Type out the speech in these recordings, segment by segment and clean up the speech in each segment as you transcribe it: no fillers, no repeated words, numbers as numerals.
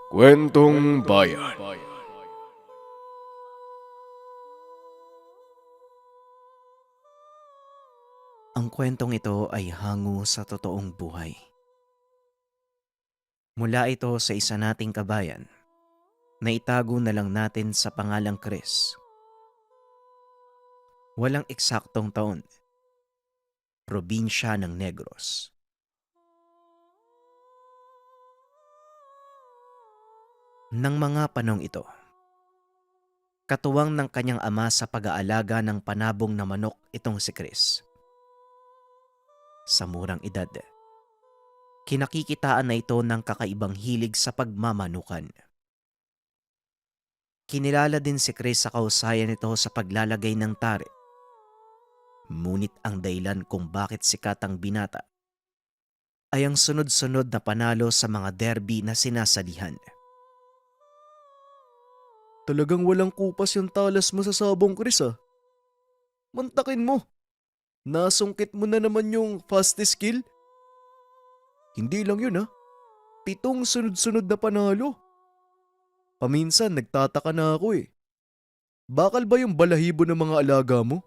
Kwentong Bayan. Ang kwentong ito ay hango sa totoong buhay. Mula ito sa isa nating kabayan na itago na lang natin sa pangalang Chris. Walang eksaktong taon. Probinsya ng Negros. Nang mga panong ito, katuwang ng kanyang ama sa pag-aalaga ng panabong na manok itong si Chris. Sa murang edad, kinakikitaan na ito ng kakaibang hilig sa pagmamanukan. Kinilala din si Chris sa kausayan nito sa paglalagay ng tare. Ngunit ang dahilan kung bakit sikat ang binata ay ang sunod-sunod na panalo sa mga derby na sinasalihan. Talagang walang kupas yung talas mo sa sabong, Chris ah. Mantakin mo. Nasungkit mo na naman yung fastest kill. Hindi lang yun ah. 7 sunod-sunod na panalo. Paminsan nagtataka na ako eh. Bakal ba yung balahibo ng mga alaga mo?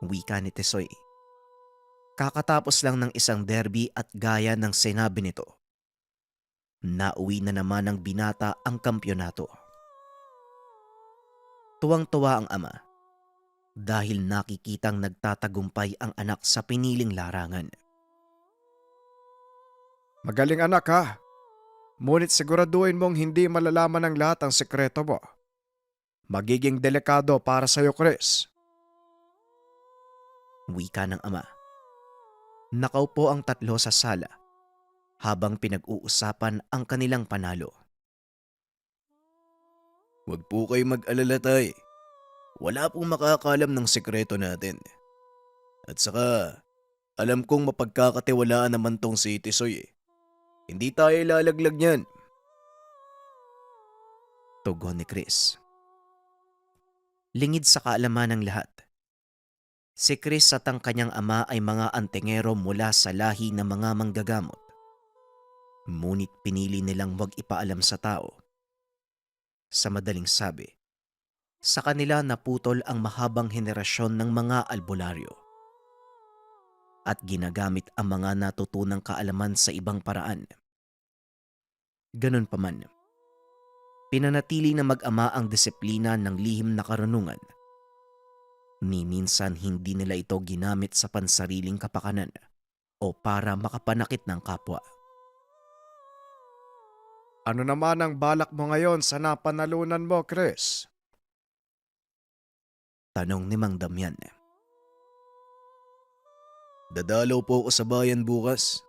Wika ni Tisoy. Kakatapos lang ng isang derby at gaya ng sinabi nito, nauwi na naman ng binata ang kampyonato. Tuwang-tuwa ang ama dahil nakikitang nagtatagumpay ang anak sa piniling larangan. Magaling anak ha. Ngunit siguraduhin mong hindi malalaman ng lahat ang sekreto mo. Magiging delikado para sa'yo, Chris. Wika ng ama. Nakaupo ang tatlo sa sala habang pinag-uusapan ang kanilang panalo. Huwag po kayo mag-alala, tay. Wala pong makakalam ng sekreto natin. At saka, alam kong mapagkakatiwalaan naman tong si Tisoy eh. Hindi tayo lalaglag niyan. Tugon ni Chris. Lingid sa kaalaman ng lahat. Si Chris at ang kanyang ama ay mga antingero mula sa lahi ng mga manggagamot. Ngunit pinili nilang wag ipaalam sa tao. Sa madaling sabi, sa kanila naputol ang mahabang henerasyon ng mga albularyo at ginagamit ang mga natutunang kaalaman sa ibang paraan. Ganun pa man, pinanatili na mag-ama ang disiplina ng lihim na karunungan. Ni minsan hindi nila ito ginamit sa pansariling kapakanan o para makapanakit ng kapwa. Ano naman ang balak mo ngayon sa napanalunan mo, Chris? Tanong ni Mang Damian. Dadalaw po ako sa bayan bukas.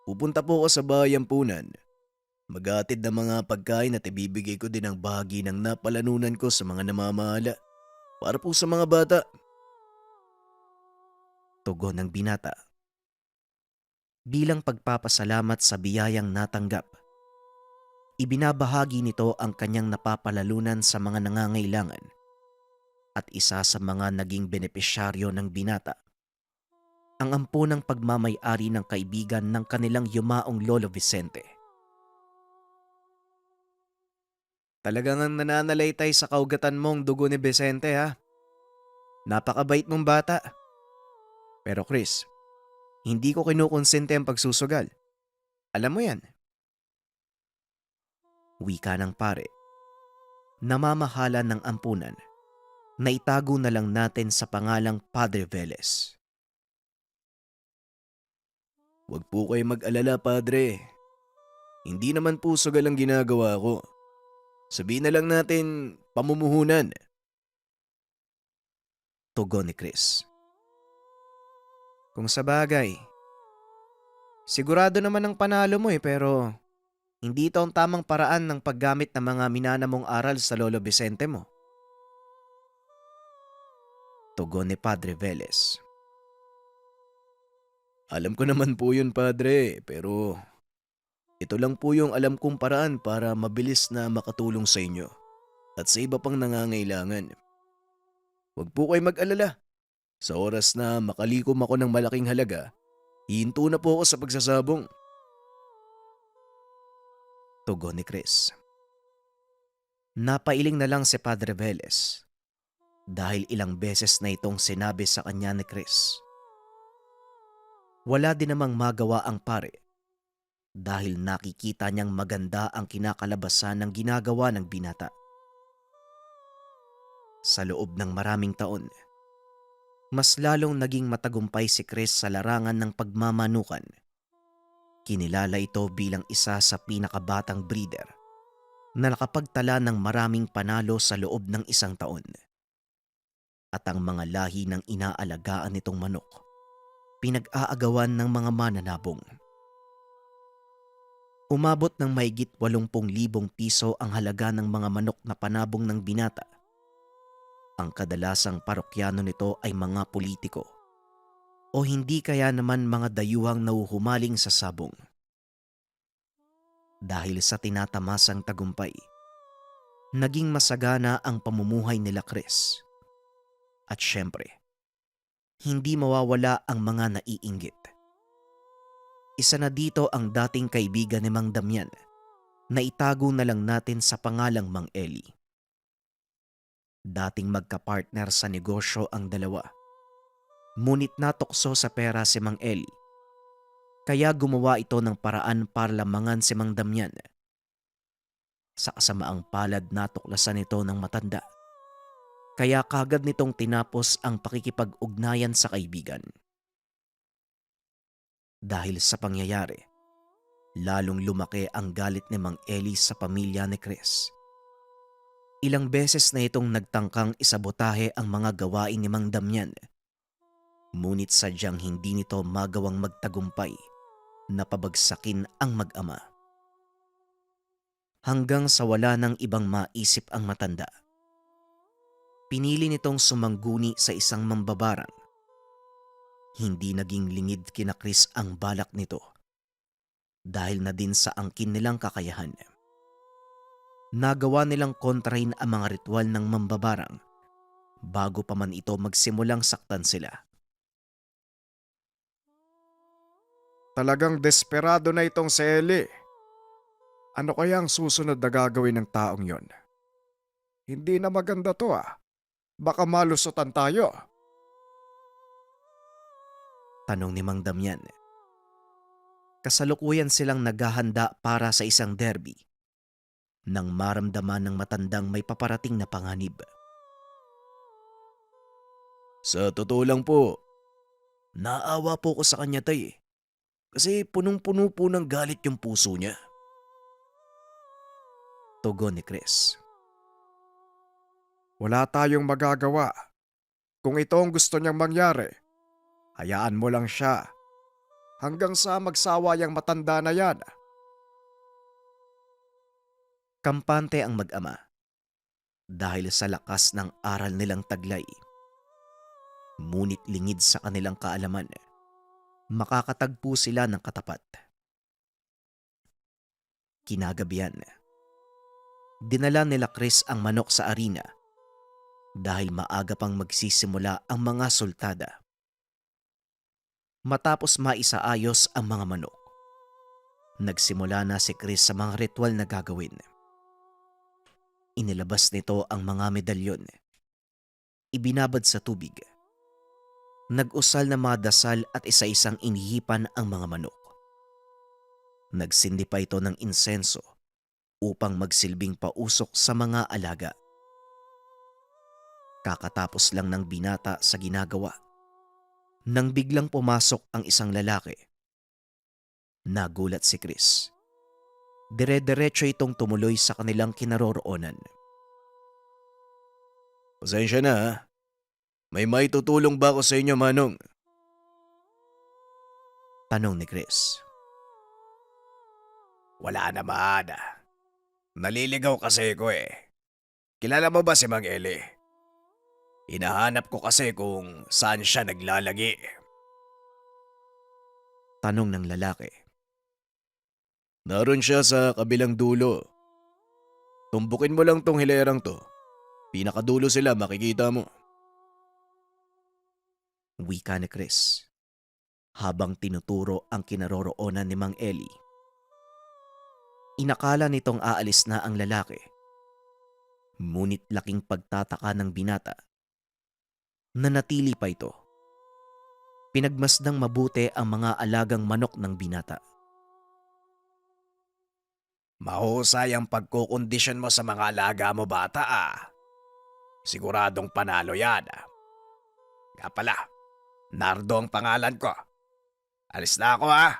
Pupunta po ako sa bayan punan. Maghatid ng mga pagkain at ibibigay ko din ang bahagi ng napalanunan ko sa mga namamahala. Para po sa mga bata. Tugon ng binata. Bilang pagpapasalamat sa biyayang natanggap, ibinabahagi nito ang kanyang napapalalunan sa mga nangangailangan at isa sa mga naging benepisyaryo ng binata, ang ampunang pagmamay-ari ng kaibigan ng kanilang yumaong Lolo Vicente. Talagang ang nananalaytay sa kaugatan mong dugo ni Vicente ha. Napakabait mong bata. Pero Chris, hindi ko kinukonsente ang pagsusugal. Alam mo yan. Wika ng pare. Namamahala ng ampunan na itago na lang natin sa pangalang Padre Velez. Huwag po kayo mag-alala, Padre. Hindi naman po sugal ang ginagawa ko. Sabihin na lang natin pamumuhunan. Tugon ni Chris. Kung sa bagay, sigurado naman ang panalo mo pero hindi ito ang tamang paraan ng paggamit ng mga minana mong aral sa Lolo Vicente mo. Tugon ni Padre Velez. Alam ko naman po yun, Padre, pero ito lang po yung alam kong paraan para mabilis na makatulong sa inyo at sa iba pang nangangailangan. Huwag po kayo mag-alala. Sa oras na makalikom ako ng malaking halaga, hihinto na po ako sa pagsasabong. Tugon ni Chris. Napailing na lang si Padre Velez dahil ilang beses na itong sinabi sa kanya ni Chris. Wala din namang magawa ang pare dahil nakikita niyang maganda ang kinakalabasan ng ginagawa ng binata. Sa loob ng maraming taon, mas lalong naging matagumpay si Chris sa larangan ng pagmamanukan. Kinilala ito bilang isa sa pinakabatang breeder na nakapagtala ng maraming panalo sa loob ng isang taon. At ang mga lahi ng inaalagaan nitong manok, pinag-aagawan ng mga mananabong. Umabot ng mahigit 80,000 piso ang halaga ng mga manok na panabong ng binata. Ang kadalasang parokyano nito ay mga politiko o hindi kaya naman mga dayuhang nauhumaling sa sabong. Dahil sa tinatamasang tagumpay, naging masagana ang pamumuhay nila Chris. At syempre, hindi mawawala ang mga naiinggit. Isa na dito ang dating kaibigan ni Mang Damian na itago na lang natin sa pangalang Mang Eli. Dating magkapartner sa negosyo ang dalawa. Ngunit natokso sa pera si Mang Eli. Kaya gumawa ito ng paraan para lamangan si Mang Damian. Sa kasamaang palad natuklasan ito ng matanda. Kaya kagad nitong tinapos ang pakikipag-ugnayan sa kaibigan. Dahil sa pangyayari, lalong lumaki ang galit ni Mang Eli sa pamilya ni Chris. Ilang beses na itong nagtangkang isabotahe ang mga gawain ni Mang Damian. Ngunit sadyang hindi nito magawang magtagumpay na pabagsakin ang mag-ama. Hanggang sa wala ng ibang maisip ang matanda, pinili nitong sumangguni sa isang mambabarang. Hindi naging lingid kina Chris ang balak nito dahil na din sa angkin nilang kakayahan. Nagawa nilang kontrahin ang mga ritual ng mambabarang bago pa man ito magsimulang saktan sila. Talagang desperado na itong si Eli. Ano kaya ang susunod na gagawin ng taong yon? Hindi na maganda to ah. Baka malusutan tayo. Tanong ni Mang Damian. Kasalukuyan silang naghahanda para sa isang derby nang maramdaman ng matandang may paparating na panganib. Sa totoo lang po, naawa po ko sa kanya tay. Kasi punong-puno po ng galit yung puso niya. Tugon ni Chris. Wala tayong magagawa. Kung ito ang gusto niyang mangyari, hayaan mo lang siya. Hanggang sa magsawa yung matanda na yan. Kampante ang mag-ama dahil sa lakas ng aral nilang taglay. Ngunit lingid sa kanilang kaalaman, makakatagpo sila ng katapat. Kinagabihan, dinala nila Chris ang manok sa arena dahil maaga pang magsisimula ang mga sultada. Matapos maisaayos ang mga manok, nagsimula na si Chris sa mga ritual na gagawin. Inilabas nito ang mga medalyon. Ibinabad sa tubig. Nag-usal na mga dasal at isa-isang inihipan ang mga manok. Nagsindi pa ito ng insenso upang magsilbing pausok sa mga alaga. Kakatapos lang ng binata sa ginagawa nang biglang pumasok ang isang lalaki. Nagulat si Chris. Dire-diretso itong tumuloy sa kanilang kinaroroonan. Pasensya na ha. May maitutulong ba ako sa inyo, Manong? Tanong ni Chris. Wala naman. Naliligaw kasi ko eh. Kilala mo ba si Mang Eli? Hinahanap ko kasi kung saan siya naglalagi. Tanong ng lalaki. Naroon siya sa kabilang dulo. Tumbukin mo lang tong hilerang to. Pinakadulo sila, makikita mo. Wika ni Chris habang tinuturo ang kinaroroonan ni Mang Eli. Inakala nitong aalis na ang lalaki. Ngunit laking pagtataka ng binata. Nanatili pa ito. Pinagmasdang mabuti ang mga alagang manok ng binata. Mahusay ang pagkukondisyon mo sa mga alaga mo, bata ah. Siguradong panalo yan ah. Nga pala, Nardo ang pangalan ko. Alis na ako ah.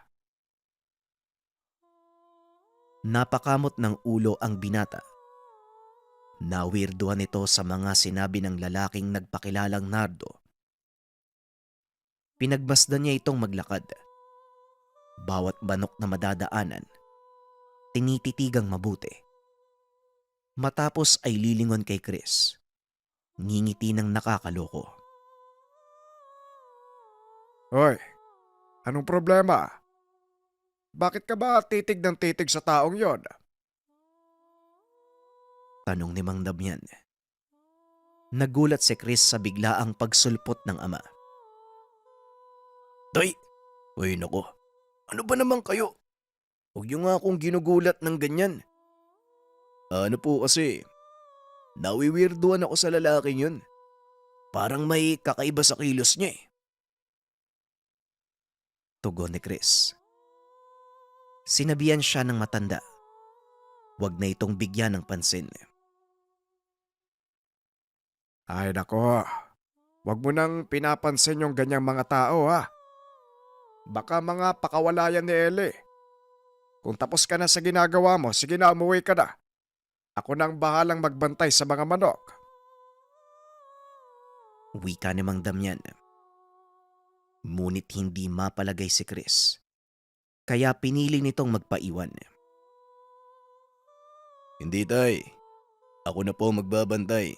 Napakamot ng ulo ang binata. Nawirduhan ito sa mga sinabi ng lalaking nagpakilalang Nardo. Pinagmasdan niya itong maglakad. Bawat banok na madadaanan, tinititigang mabuti. Matapos ay lilingon kay Chris. Ngingiti ng nakakaloko. Hoy, anong problema? Bakit ka ba titig ng titig sa taong yon? Tanong ni Mang Damian. Nagulat si Chris sa biglaang pagsulpot ng ama. Tay! Uy nako, ano ba naman kayo? Huwag niyo nga akong ginugulat ng ganyan. Ano po kasi, nawiwirduhan ako sa lalaking yun. Parang may kakaiba sa kilos niya eh. Tugon ni Chris. Sinabihan siya ng matanda. Huwag na itong bigyan ng pansin. Ay nako, wag mo nang pinapansin yung ganyang mga tao ha. Baka mga pakawalayan ni Ellie. Kung tapos ka na sa ginagawa mo, sige na umuwi ka na. Ako nang bahalang magbantay sa mga manok. Wika ni Mang Damian. Ngunit hindi mapalagay si Chris. Kaya pinili nitong magpaiwan. Hindi tay, ako na po magbabantay.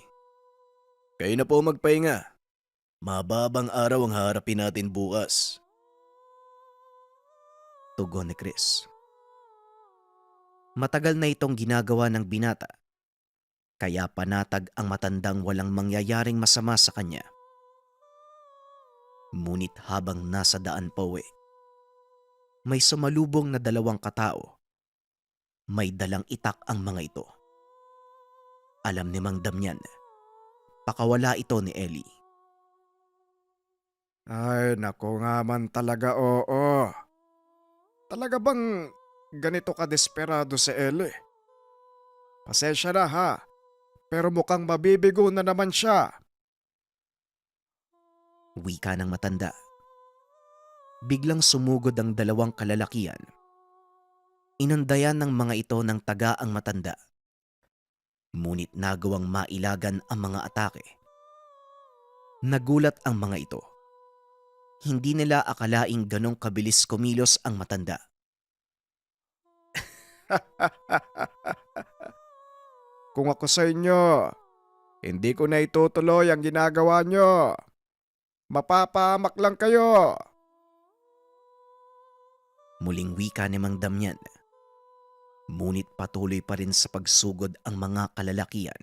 Kayo na po magpahinga. Mababang araw ang harapin natin bukas. Tugon ni Chris. Matagal na itong ginagawa ng binata. Kaya panatag ang matandang walang mangyayaring masama sa kanya. Ngunit habang nasa daan pa uwi, may sumalubong na dalawang katao. May dalang itak ang mga ito. Alam ni Mang Damian, pakawala ito ni Ellie. Ay nako nga man talaga, oo. Talaga bang ganito ka desperado si Ellie? Pasensya na ha, pero mukhang mabibigo na naman siya. Wika ng matanda. Biglang sumugod ang dalawang kalalakian. Inandayan ng mga ito ng taga ang matanda. Ngunit nagawang mailagan ang mga atake. Nagulat ang mga ito. Hindi nila akalaing ganong kabilis kumilos ang matanda. Kung ako sa inyo, hindi ko na itutuloy ang ginagawa nyo. Mapapahamak lang kayo. Muling wika ni Mang Damian. Ngunit patuloy pa rin sa pagsugod ang mga kalalakian.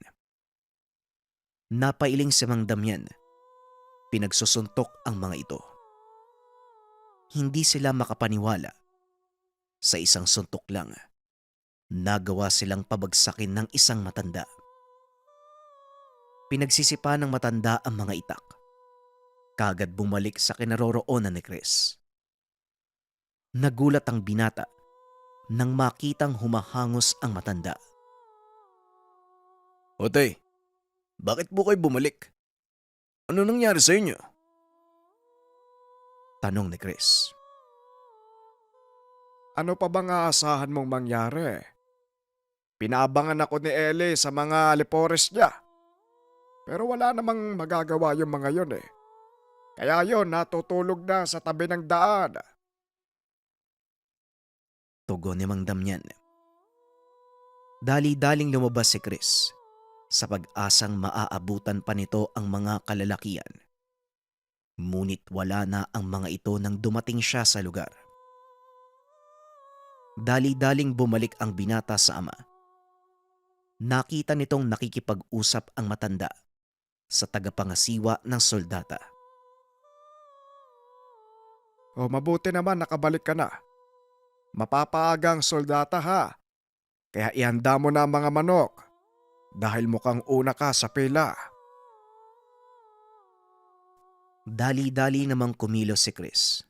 Napailing si Mang Damian. Pinagsusuntok ang mga ito. Hindi sila makapaniwala. Sa isang suntok lang, nagawa silang pabagsakin ng isang matanda. Pinagsisipa ng matanda ang mga itak. Kagad bumalik sa kinaroroonan ni Chris. Nagulat ang binata nang makitang humahangos ang matanda. O tay, bakit po kayo bumalik? Ano nangyari sa inyo? Tanong ni Chris. Ano pa bang aasahan mong mangyari? Pinaabangan ako ni Ellie sa mga alipores niya. Pero wala namang magagawa yung mga yun eh. Kaya yun, natutulog na sa tabi ng daan. Tugon ni Mang Damian. Dali-daling lumabas si Chris sa pag-asang maaabutan pa nito ang mga kalalakian. Ngunit wala na ang mga ito nang dumating siya sa lugar. Dali-daling bumalik ang binata sa ama. Nakita nitong nakikipag-usap ang matanda sa tagapangasiwa ng soldata. O mabuti naman nakabalik ka na. Mapapaagang soldata ha. Kaya ihanda mo na ang mga manok dahil mukhang una ka sa pila. Dali-dali namang kumilos si Chris.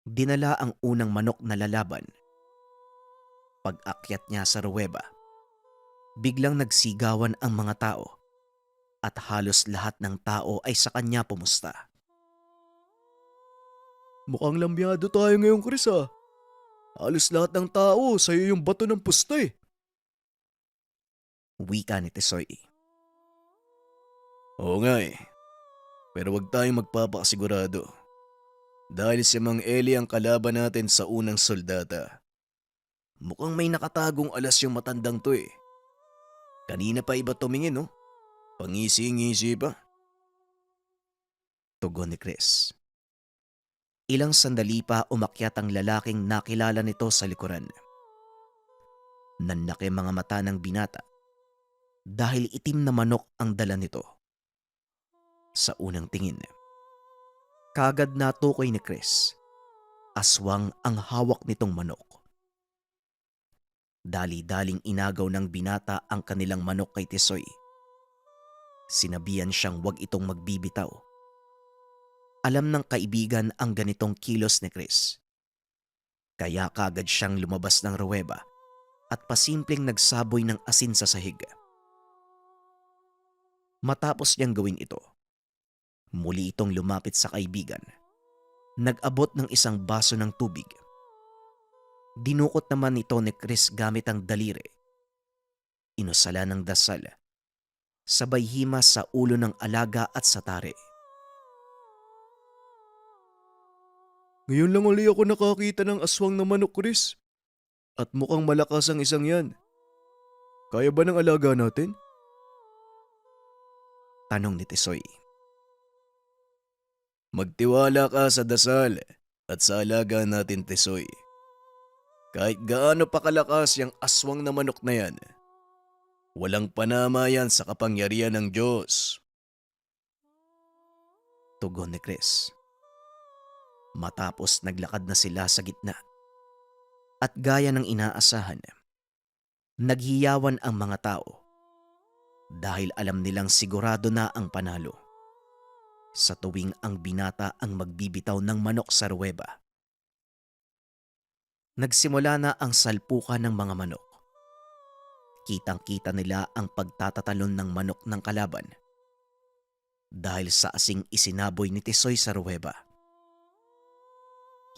Dinala ang unang manok na lalaban. Pag-akyat niya sa ruweba, biglang nagsigawan ang mga tao at halos lahat ng tao ay sa kanya pumusta. Mukhang lambyado tayo ngayon, Chris ah. Halos lahat ng tao sa'yo yung bato ng pusta eh. Wika ni Tisoy. Oo nga eh. Pero wag tayong magpapakasigurado. Dahil si Mang Eli ang kalaban natin sa unang soldata. Mukhang may nakatagong alas yung matandang to eh. Kanina pa iba tumingin no? Pangisi-ngisi pa. Tugon ni Chris. Ilang sandali pa umakyat ang lalaking nakilala nito sa likuran. Nanlaki mga mata ng binata dahil itim na manok ang dala nito. Sa unang tingin, kagad natukoy ni Chris, aswang ang hawak nitong manok. Dali-daling inagaw ng binata ang kanilang manok kay Tisoy. Sinabihan siyang wag itong magbibitaw. Alam ng kaibigan ang ganitong kilos ni Chris. Kaya kagad siyang lumabas ng ruweba at pasimpleng nagsaboy ng asin sa sahig. Matapos niyang gawin ito, muli itong lumapit sa kaibigan. Nag-abot ng isang baso ng tubig. Dinukot naman ito ni Chris gamit ang daliri. Inusala ng dasal. Sabay himas sa ulo ng alaga at sa tari. Ngayon lang uli ako nakakita ng aswang na manok, Chris. At mukhang malakas ang isang yan. Kaya ba ng alaga natin? Tanong ni Tisoy. Magtiwala ka sa dasal at sa alaga natin, Tisoy. Kahit gaano pa kalakas yung aswang na manok na yan, walang panama yan sa kapangyarihan ng Diyos. Tugon ni Chris. Matapos naglakad na sila sa gitna. At gaya ng inaasahan, naghiyawan ang mga tao dahil alam nilang sigurado na ang panalo sa tuwing ang binata ang magbibitaw ng manok sa ruweba. Nagsimula na ang salpukan ng mga manok. Kitang-kita nila ang pagtatatalon ng manok ng kalaban dahil sa asing isinaboy ni Tisoy sa ruweba.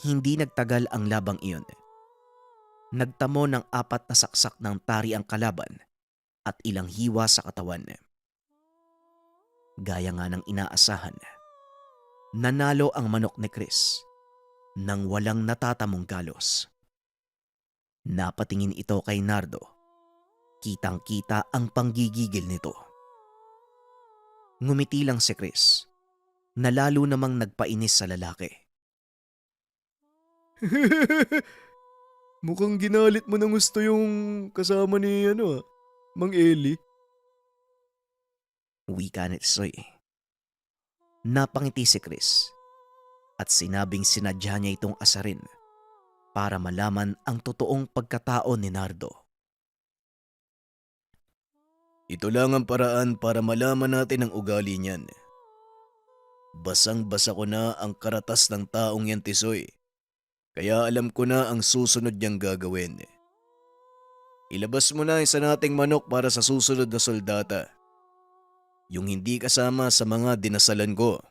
Hindi nagtagal ang labang iyon. Nagtamo ng 4 na saksak ng tari ang kalaban at ilang hiwa sa katawan. Gaya nga ng inaasahan, nanalo ang manok ni Chris nang walang natatamong galos. Napatingin ito kay Nardo. Kitang-kita ang panggigigil nito. Ngumiti lang si Chris na lalo namang nagpainis sa lalaki. Mukhang ginalit mo ng gusto yung kasama ni Mang Eli. Wika ni Tisoy. Napangiti si Chris at sinabing sinadya niya itong asarin para malaman ang totoong pagkatao ni Nardo. Ito lang ang paraan para malaman natin ang ugali niyan. Basang-basa ko na ang karatas ng taong yan, Tisoy. Kaya alam ko na ang susunod niyang gagawin. Ilabas mo na isa nating manok para sa susunod na soldata. Yung hindi kasama sa mga dinasalan ko.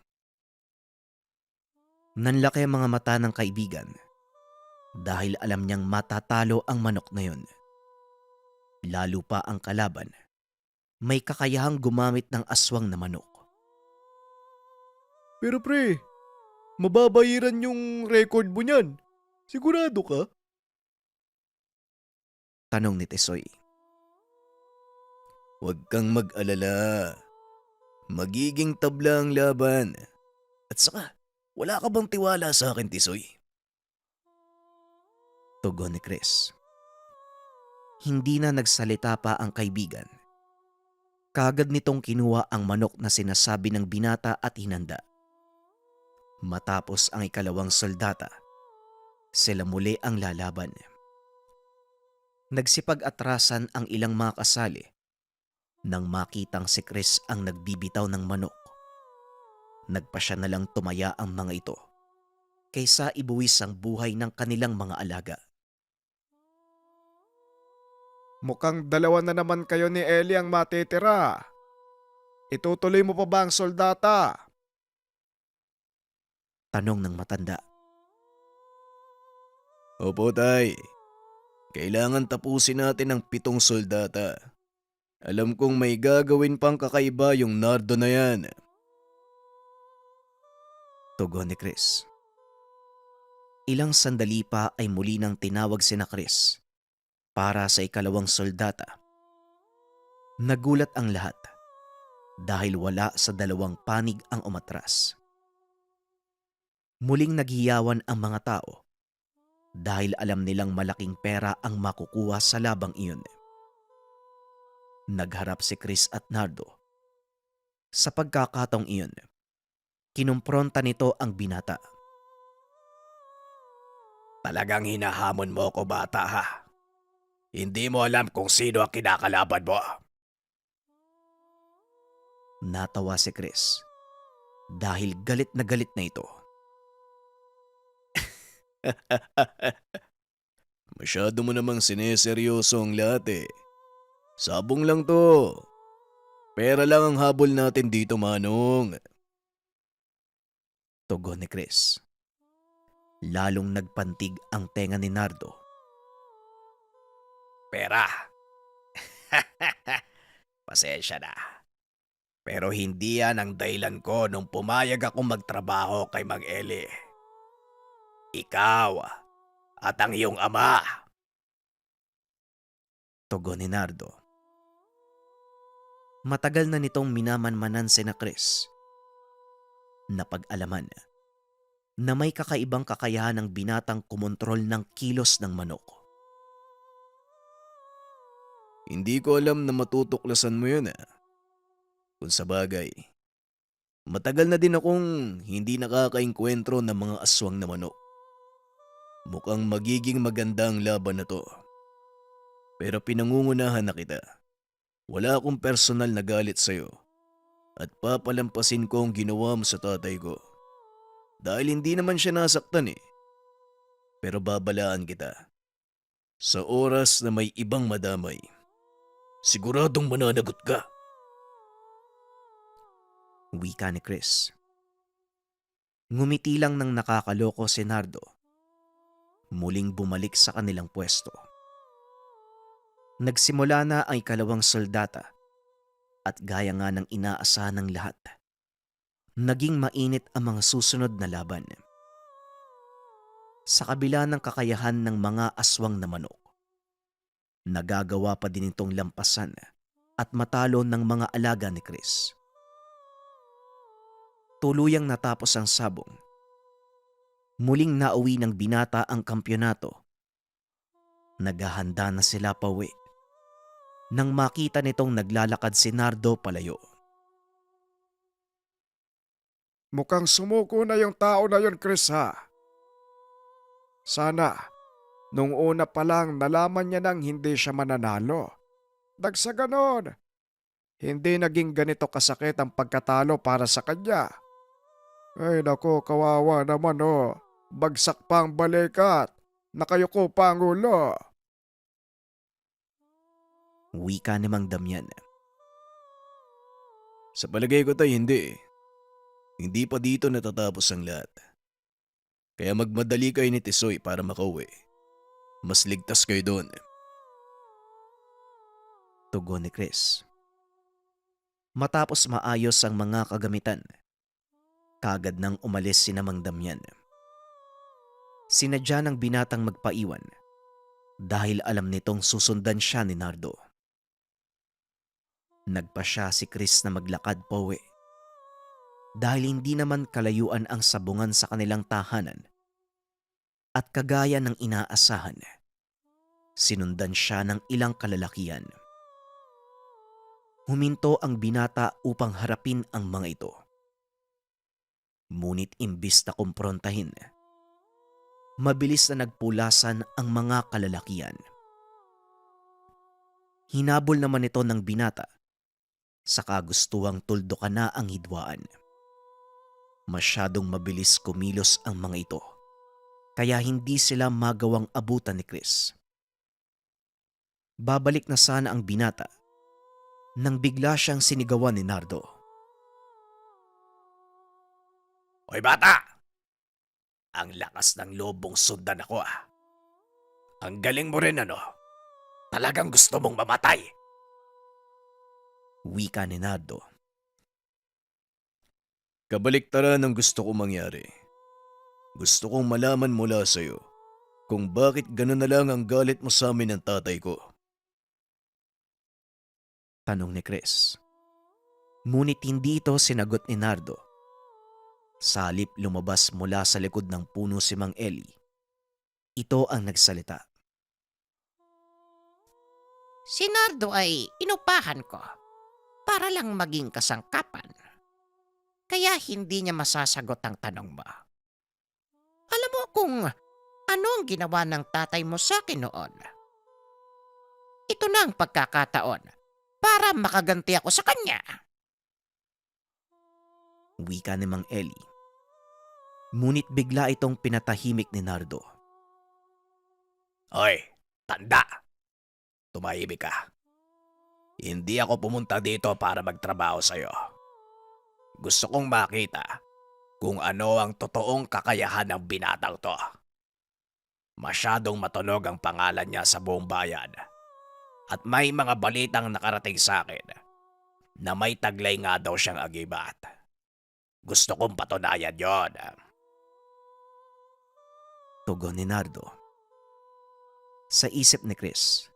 Nanlaki ang mga mata ng kaibigan dahil alam niyang matatalo ang manok na yun. Lalo pa ang kalaban, may kakayahang gumamit ng aswang na manok. Pero pre, mababayiran yung record mo niyan. Sigurado ka? Tanong ni Tisoy. Huwag kang mag-alala. Magiging tabla ang laban. At saka, wala ka bang tiwala sa akin, Tisoy? Tugon ni Chris. Hindi na nagsalita pa ang kaibigan. Kagad nitong kinuha ang manok na sinasabi ng binata at hinanda. Matapos ang ikalawang soldata, sila muli ang lalaban. Nagsipag-atrasan ang ilang mga kasali nang makitang si Chris ang nagbibitaw ng manok. Nagpasya na lang tumaya ang mga ito kaysa ibuwis ang buhay ng kanilang mga alaga. Mukhang dalawa na naman kayo ni Ellie ang matitira. Itutuloy mo pa ba ang soldata? Tanong ng matanda. Opo, tay. Kailangan tapusin natin ang 7 soldata. Alam kong may gagawin pang kakaiba yung Nardo na yan. Tugon ni Chris. Ilang sandali pa ay muli nang tinawag sina Chris para sa ikalawang soldata. Nagulat ang lahat dahil wala sa dalawang panig ang umatras. Muling naghiyawan ang mga tao dahil alam nilang malaking pera ang makukuha sa labang iyon. Nagharap si Chris at Nardo. Sa pagkakataong iyon, kinumpronta nito ang binata. Talagang hinahamon mo ko, bata, ha? Hindi mo alam kung sino ang kinakalaban mo. Natawa si Chris dahil galit na ito. Masyado mo namang sineseryoso ang lahat eh. Sabong lang to. Pera lang ang habol natin dito, Manong. Tugon ni Chris. Lalong nagpantig ang tenga ni Nardo. Pera. Pasensya na. Pero hindi yan ang dahilan ko nung pumayag akong magtrabaho kay Mang Eli. Ikaw at ang iyong ama. Tugon ni Nardo. Matagal na nitong minamanmanan sina Chris. Napag-alaman na may kakaibang kakayahan ng binatang kumontrol ng kilos ng manok. Hindi ko alam na matutuklasan mo yun ah. Kung sa bagay, matagal na din akong hindi nakakaengkwentro ng mga aswang na manok. Mukhang magiging maganda ang laban na to. Pero pinangungunahan na kita. Wala akong personal na galit sa'yo at papalampasin ko ang ginawa mo sa tatay ko. Dahil hindi naman siya nasaktan eh. Pero babalaan kita. Sa oras na may ibang madamay, siguradong mananagot ka. Wika ni Chris. Ngumiti lang ng nakakaloko si Nardo. Muling bumalik sa kanilang pwesto. Nagsimula na ang ikalawang soldata at gaya nga ng inaasahan ng lahat, naging mainit ang mga susunod na laban. Sa kabila ng kakayahan ng mga aswang na manok, nagagawa pa din itong lampasan at matalo ng mga alaga ni Chris. Tuluyang natapos ang sabong. Muling nauwi ng binata ang kampyonato. Naghahanda na sila pauwi nang makita nitong naglalakad si Nardo palayo. Mukhang sumuko na yung tao na yun, Chris, ha? Sana, nung una pa lang nalaman niya nang hindi siya mananalo. Dagsa ganon, hindi naging ganito kasakit ang pagkatalo para sa kanya. Ay nako, kawawa naman oh. Bagsak pa ang balikat. Nakayuko pa ang ulo. Wika ni Mang Damian. Sa palagay ko tayo hindi. Hindi pa dito natatapos ang lahat. Kaya magmadali kayo ni Tisoy para makauwi. Mas ligtas kayo doon. Tugon ni Chris. Matapos maayos ang mga kagamitan, kagad nang umalis si Mang Damian. Sinadya ng binatang magpaiwan dahil alam nitong susundan siya ni Nardo. Nagpa siya si Chris na maglakad pauwi dahil hindi naman kalayuan ang sabungan sa kanilang tahanan at kagaya ng inaasahan, sinundan siya ng ilang kalalakian. Huminto ang binata upang harapin ang mga ito. Ngunit imbis na kumprontahin, mabilis na nagpulasan ang mga kalalakian. Hinabol naman ito ng binata sa kagustuhang tuldukan na ang hidwaan. Masyadong mabilis kumilos ang mga ito, kaya hindi sila magawang abutan ni Chris. Babalik na sana ang binata nang bigla siyang sinigawan ni Nardo. Hoy bata! Ang lakas ng lobong sundan ako ah. Ang galing mo rin ano. Talagang gusto mong mamatay. Wika ni Nardo. Kabaliktaran ang gusto kong mangyari. Gusto kong malaman mula sa'yo kung bakit gano'n na lang ang galit mo sa amin ng tatay ko. Tanong ni Chris. Ngunit hindi ito sinagot ni Nardo. Sa halip lumabas mula sa likod ng puno si Mang Eli. Ito ang nagsalita. Si Nardo ay inupahan ko para lang maging kasangkapan. Kaya hindi niya masasagot ang tanong mo. Alam mo kung ano ang ginawa ng tatay mo sa akin noon. Ito na ang pagkakataon para makaganti ako sa kanya. Wika ni Mang Eli. Ngunit bigla itong pinatahimik ni Nardo. Hoy, tanda! Tumahimik ka. Hindi ako pumunta dito para magtrabaho sa'yo. Gusto kong makita kung ano ang totoong kakayahan ng binatang to. Masyadong matunog ang pangalan niya sa buong bayan. At may mga balitang nakarating sa akin na may taglay nga daw siyang agibat. Gusto kong patunayan yon. Tugon ni Nardo. Sa isip ni Chris,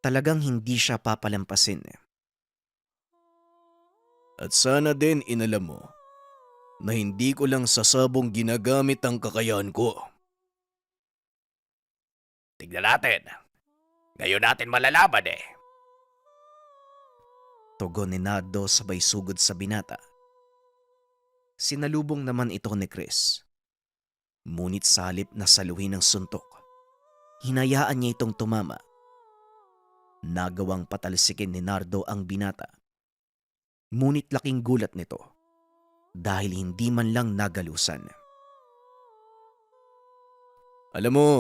talagang hindi siya papalampasin. At sana din inalam mo na hindi ko lang sa sabong ginagamit ang kakayahan ko. Tignan natin. Ngayon natin malalaman eh. Tugon ni Nardo sabay sugod sa binata. Sinalubong naman ito ni Chris. Ngunit sa halip na saluhin ng suntok, hinayaan niya itong tumama. Nagawang patalsikin ni Nardo ang binata. Ngunit laking gulat nito dahil hindi man lang nagalusan. Alam mo,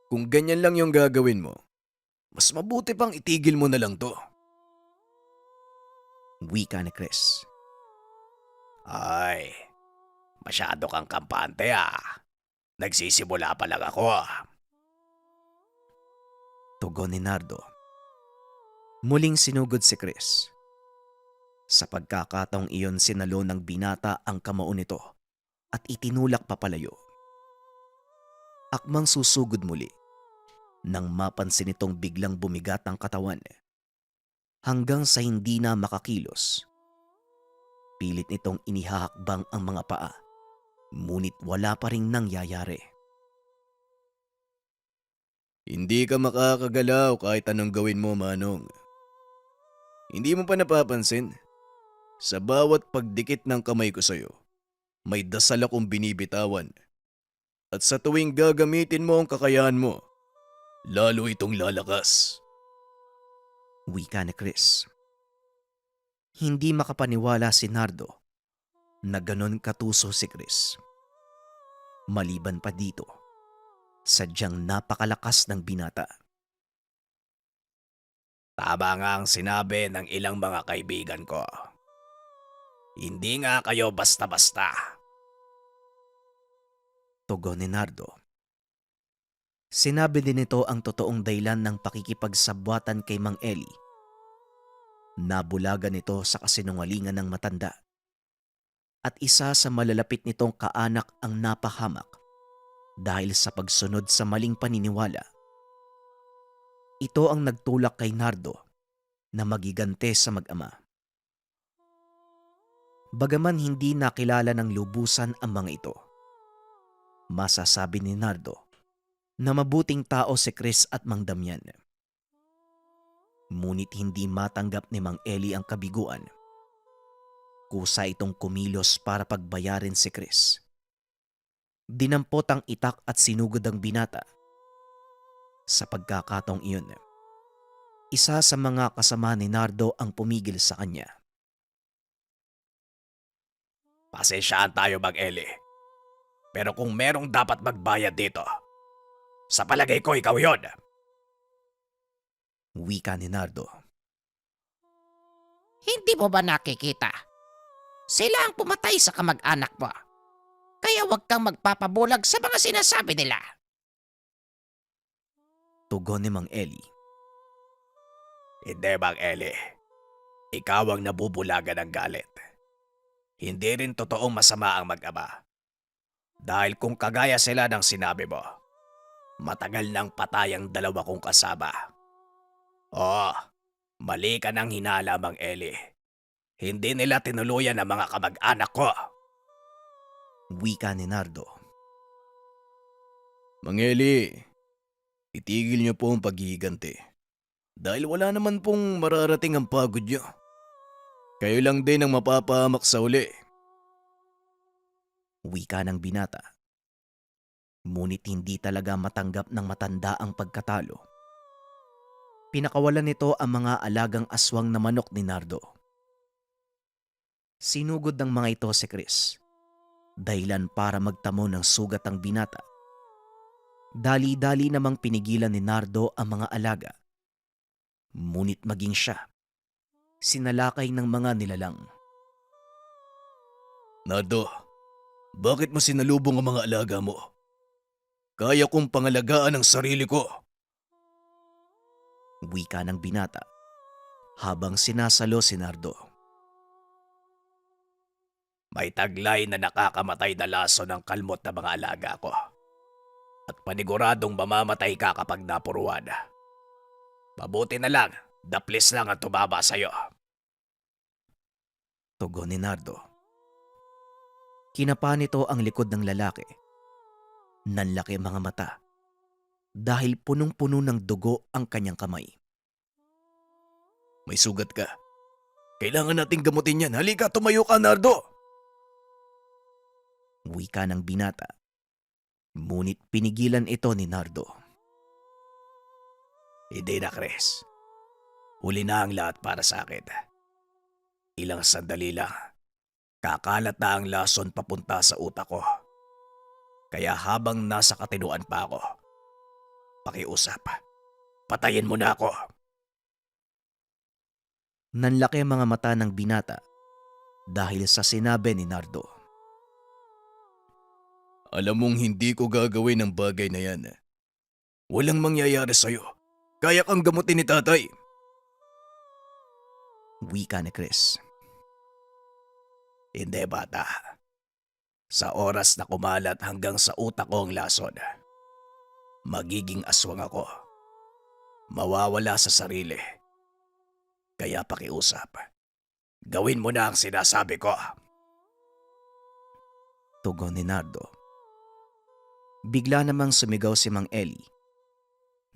kung ganyan lang yung gagawin mo, mas mabuti pang itigil mo na lang to. Wika ni Chris. Ay, masyado kang kampante ah. Nagsisimula pa lang ako ah. Tugon ni Nardo. Muling sinugod si Chris. Sa pagkakataong iyon sinalo ng binata ang kamao nito at itinulak papalayo. Akmang susugod muli nang mapansin itong biglang bumigat ang katawan hanggang sa hindi na makakilos. Pilit nitong inihahakbang ang mga paa ngunit wala pa ring nangyayari. Hindi ka makakagalaw kahit anong gawin mo, Manong. Hindi mo pa napapansin? Sa bawat pagdikit ng kamay ko sa'yo, may dasal akong binibitawan. At sa tuwing gagamitin mo ang kakayahan mo, lalo itong lalakas. Wika ni Chris. Hindi makapaniwala si Nardo na ganon katuso si Chris. Maliban pa dito, sadyang napakalakas ng binata. Tama nga ang sinabi ng ilang mga kaibigan ko. Hindi nga kayo basta-basta. Tugon ni Nardo. Sinabi din nito ang totoong dahilan ng pakikipagsabwatan kay Mang Eli. Nabulagan nito sa kasinungalingan ng matanda. At isa sa malalapit nitong kaanak ang napahamak dahil sa pagsunod sa maling paniniwala. Ito ang nagtulak kay Nardo na magigante sa mag-ama. Bagaman hindi nakilala ng lubusan ang mga ito, masasabi ni Nardo na mabuting tao si Chris at Mang Damian. Ngunit hindi matanggap ni Mang Eli ang kabiguan. Kusa itong kumilos para pagbayarin si Chris. Dinampot ang itak at sinugod ang binata. Sa pagkakataong iyon, Isa sa mga kasama ni Nardo ang pumigil sa kanya. Pasensyaan tayo Mang-Eli. Pero kung merong dapat magbayad dito, sa palagay ko ikaw yon. Wika ni Nardo. Hindi mo ba nakikita? Sila ang pumatay sa kamag-anak mo. Kaya huwag kang magpapabulag sa mga sinasabi nila. Tugon ni Mang Eli. Hindi Mang-Eli. Ikaw ang nabubulagan ng galit. Hindi rin totoong masama ang mag-ama. Dahil kung kagaya sila ng sinabi mo, matagal nang patay ang dalawa kong kasama. Oo, mali ka ng hinala Mang-Eli. Hindi nila tinuluyan ang mga kamag-anak ko. Wika ni Nardo. Mang Eli, itigil niyo po ang paghihiganti. Dahil wala naman pong mararating ang pagod niyo. Kayo lang din ang mapapahamak sa uli. Wika ng binata. Ngunit hindi talaga matanggap ng matanda ang pagkatalo. Pinakawalan nito ang mga alagang aswang na manok ni Nardo. Sinugod ng mga ito si Chris. Dahilan para magtamo ng sugat ang binata. Dali-dali namang pinigilan ni Nardo ang mga alaga. Ngunit maging siya, sinalakay ng mga nilalang. Nardo, bakit mo sinalubong ang mga alaga mo? Kaya kong pangalagaan ang sarili ko. Wika ng binata habang sinasalo si Nardo. May taglay na nakakamatay na laso ng kalmot na mga alaga ko. At paniguradong mamamatay ka kapag napuruan. Mabuti na lang, daplis lang ang tumama sa'yo. Tugon ni Nardo. Kinapa nito ang likod ng lalaki. Nanlaki ang mga mata dahil punong-puno ng dugo ang kanyang kamay. May sugat ka. Kailangan nating gamutin yan. Halika, tumayo ka, Nardo! Wika ng binata. Ngunit pinigilan ito ni Nardo. Hindi na, Chris. Huli na ang lahat para sa akin. Ilang sandali lang. Kakalat na ang lason papunta sa utak ko. Kaya habang nasa katinuan pa ako, pakiusap, patayin mo na ako. Nanlaki ang mga mata ng binata dahil sa sinabi ni Nardo. Alam mong hindi ko gagawin ang bagay na yan. Walang mangyayari sa'yo. Kaya kang gamutin ni tatay. Wika ni Chris. Hindi bata. Sa oras na kumalat hanggang sa utak ko ang lason, magiging aswang ako. Mawawala sa sarili. Kaya pakiusap, gawin mo na ang sinasabi ko. Tugon ni Nardo. Bigla namang sumigaw si Mang Eli.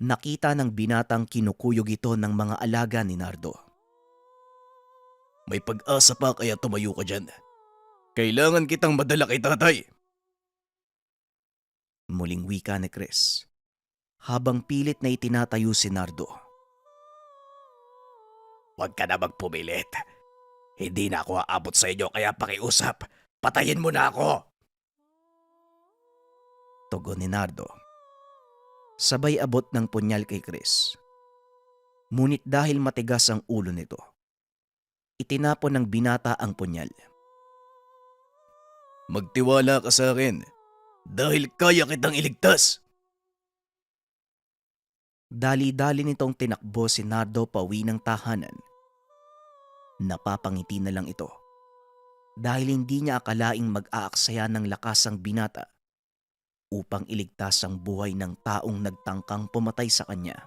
Nakita ng binatang kinukuyog ito ng mga alaga ni Nardo. May pag-asa pa kaya tumayo ka dyan. Kailangan kitang madala kay tatay. Muling wika ni Chris habang pilit na itinatayo si Nardo. Huwag ka na magpumilit. Hindi na ako aabot sa inyo kaya pakiusap, patayin mo na ako. Tugon ni Nardo. Sabay abot ng punyal kay Chris. Ngunit dahil matigas ang ulo nito, itinapon ng binata ang punyal. Magtiwala ka sa akin dahil kaya kitang iligtas. Dali-dali nitong tinakbo si Nardo pauwi ng tahanan. Napapangiti na lang ito dahil hindi niya akalaing mag-aaksaya ng lakas ang binata upang iligtas ang buhay ng taong nagtangkang pumatay sa kanya.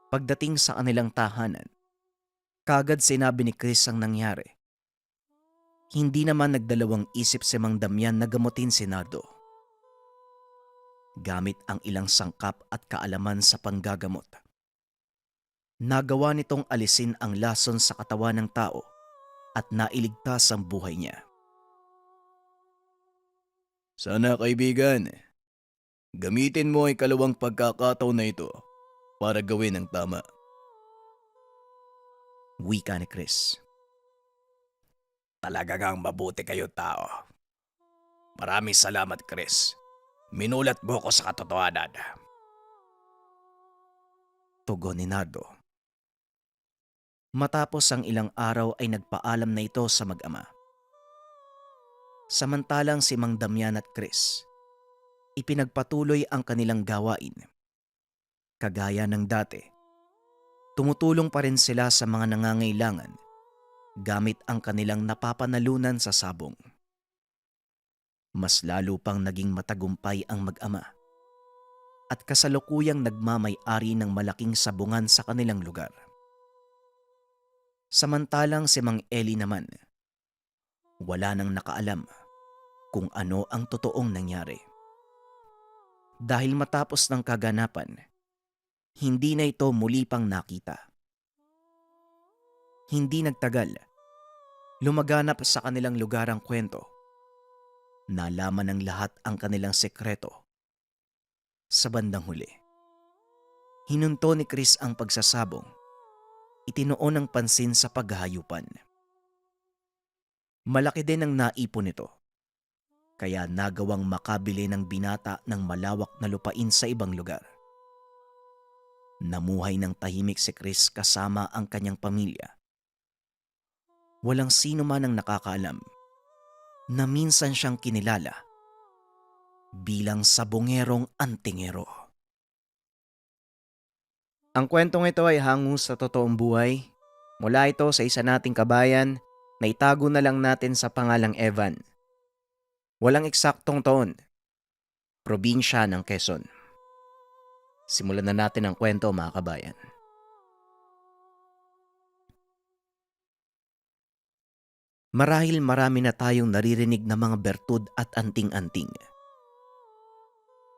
Pagdating sa kanilang tahanan, kagad sinabi ni Chris ang nangyari. Hindi naman nagdalawang isip si Mang Damian na gamutin si Nardo. Gamit ang ilang sangkap at kaalaman sa panggagamot, nagawa nitong alisin ang lason sa katawan ng tao at nailigtas ang buhay niya. Sana kaibigan, gamitin mo ang ikalawang pagkakataon na ito para gawin ang tama. Wika ni Chris. Talaga ngang mabuti kayo tao. Maraming salamat, Chris. Minulat mo ko sa katotohanan. Tugon ni Nardo. Matapos ang ilang araw ay nagpaalam na ito sa mag-ama. Samantalang si Mang Damian at Chris, ipinagpatuloy ang kanilang gawain. Kagaya ng dati, tumutulong pa rin sila sa mga nangangailangan gamit ang kanilang napapanalunan sa sabong. Mas lalo pang naging matagumpay ang mag-ama at kasalukuyang nagmamay-ari ng malaking sabungan sa kanilang lugar. Samantalang si Mang Eli naman, wala nang nakaalam kung ano ang totoong nangyari. Dahil matapos ng kaganapan, hindi na ito muli pang nakita. Hindi nagtagal, lumaganap sa kanilang lugar ang kwento. Nalaman ng lahat ang kanilang sekreto. Sa bandang huli, hinunto ni Chris ang pagsasabong. Itinoon ang pansin sa paghahayupan. Malaki din ang naipon nito, kaya nagawang makabili ng binata ng malawak na lupain sa ibang lugar. Namuhay ng tahimik si Chris kasama ang kanyang pamilya. Walang sino man ang nakakaalam na minsan siyang kinilala bilang sabongerong antingero. Ang kwentong ito ay hango sa totoong buhay. Mula ito sa isa nating kabayan na itago na lang natin sa pangalang Evan. Walang eksaktong taon. Probinsya ng Quezon. Simulan na natin ang kwento, mga kabayan. Marahil marami na tayong naririnig na mga bertud at anting-anting.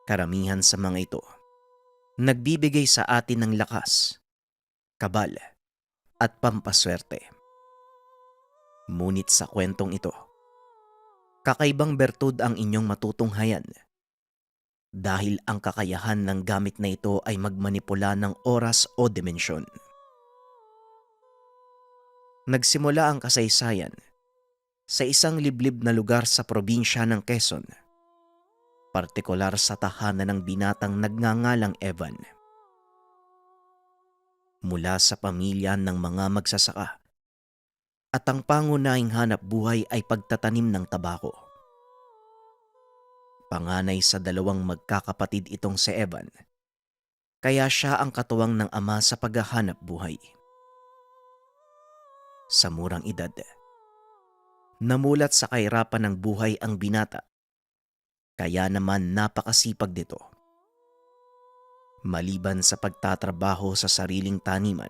Karamihan sa mga ito, nagbibigay sa atin ng lakas, kabal, at pampaswerte. Ngunit sa kwentong ito, kakaibang bertud ang inyong matutunghayan dahil ang kakayahan ng gamit na ito ay magmanipula ng oras o dimensyon. Nagsimula ang kasaysayan sa isang liblib na lugar sa probinsya ng Quezon, partikular sa tahanan ng binatang nagngangalang Evan. Mula sa pamilya ng mga magsasaka, at ang pangunahing hanap buhay ay pagtatanim ng tabako. Panganay sa dalawang magkakapatid itong si Evan, kaya siya ang katuwang ng ama sa paghahanap buhay. Sa murang edad, namulat sa kahirapan ng buhay ang binata, kaya naman napakasipag nito. Maliban sa pagtatrabaho sa sariling taniman,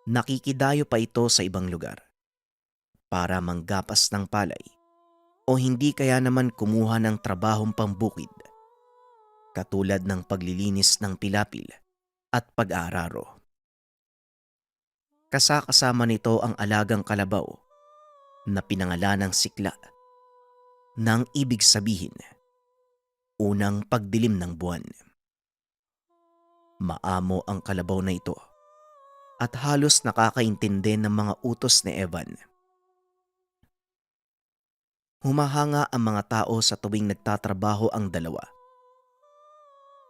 nakikidayo pa ito sa ibang lugar para manggapas ng palay o hindi kaya naman kumuha ng trabahong pambukid katulad ng paglilinis ng pilapil at pag-aararo. Kasama nito ang alagang kalabaw na pinangalan ng Sikla, nang ibig sabihin, unang pagdilim ng buwan. Maamo ang kalabaw na ito at halos nakakaintindi ng mga utos ni Evan. Humahanga ang mga tao sa tuwing nagtatrabaho ang dalawa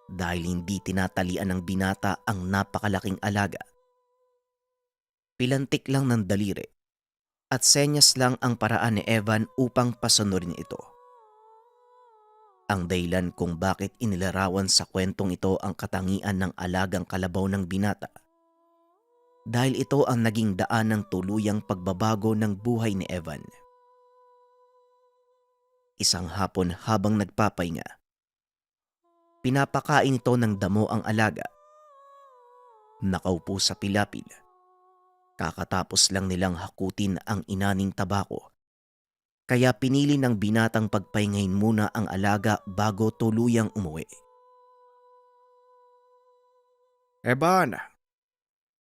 dahil hindi tinatalian ng binata ang napakalaking alaga. Pilantik lang ng daliri at senyas lang ang paraan ni Evan upang pasunurin ito. Ang dahilan kung bakit inilarawan sa kwentong ito ang katangian ng alagang kalabaw ng binata, dahil ito ang naging daan ng tuluyang pagbabago ng buhay ni Evan. Isang hapon habang nagpapahinga, pinapakain ito ng damo ang alaga. Nakaupo sa pilapil. Kakatapos lang nilang hakutin ang inaning tabako, kaya pinili ng binatang pagpahingahin muna ang alaga bago tuluyang umuwi. Evan,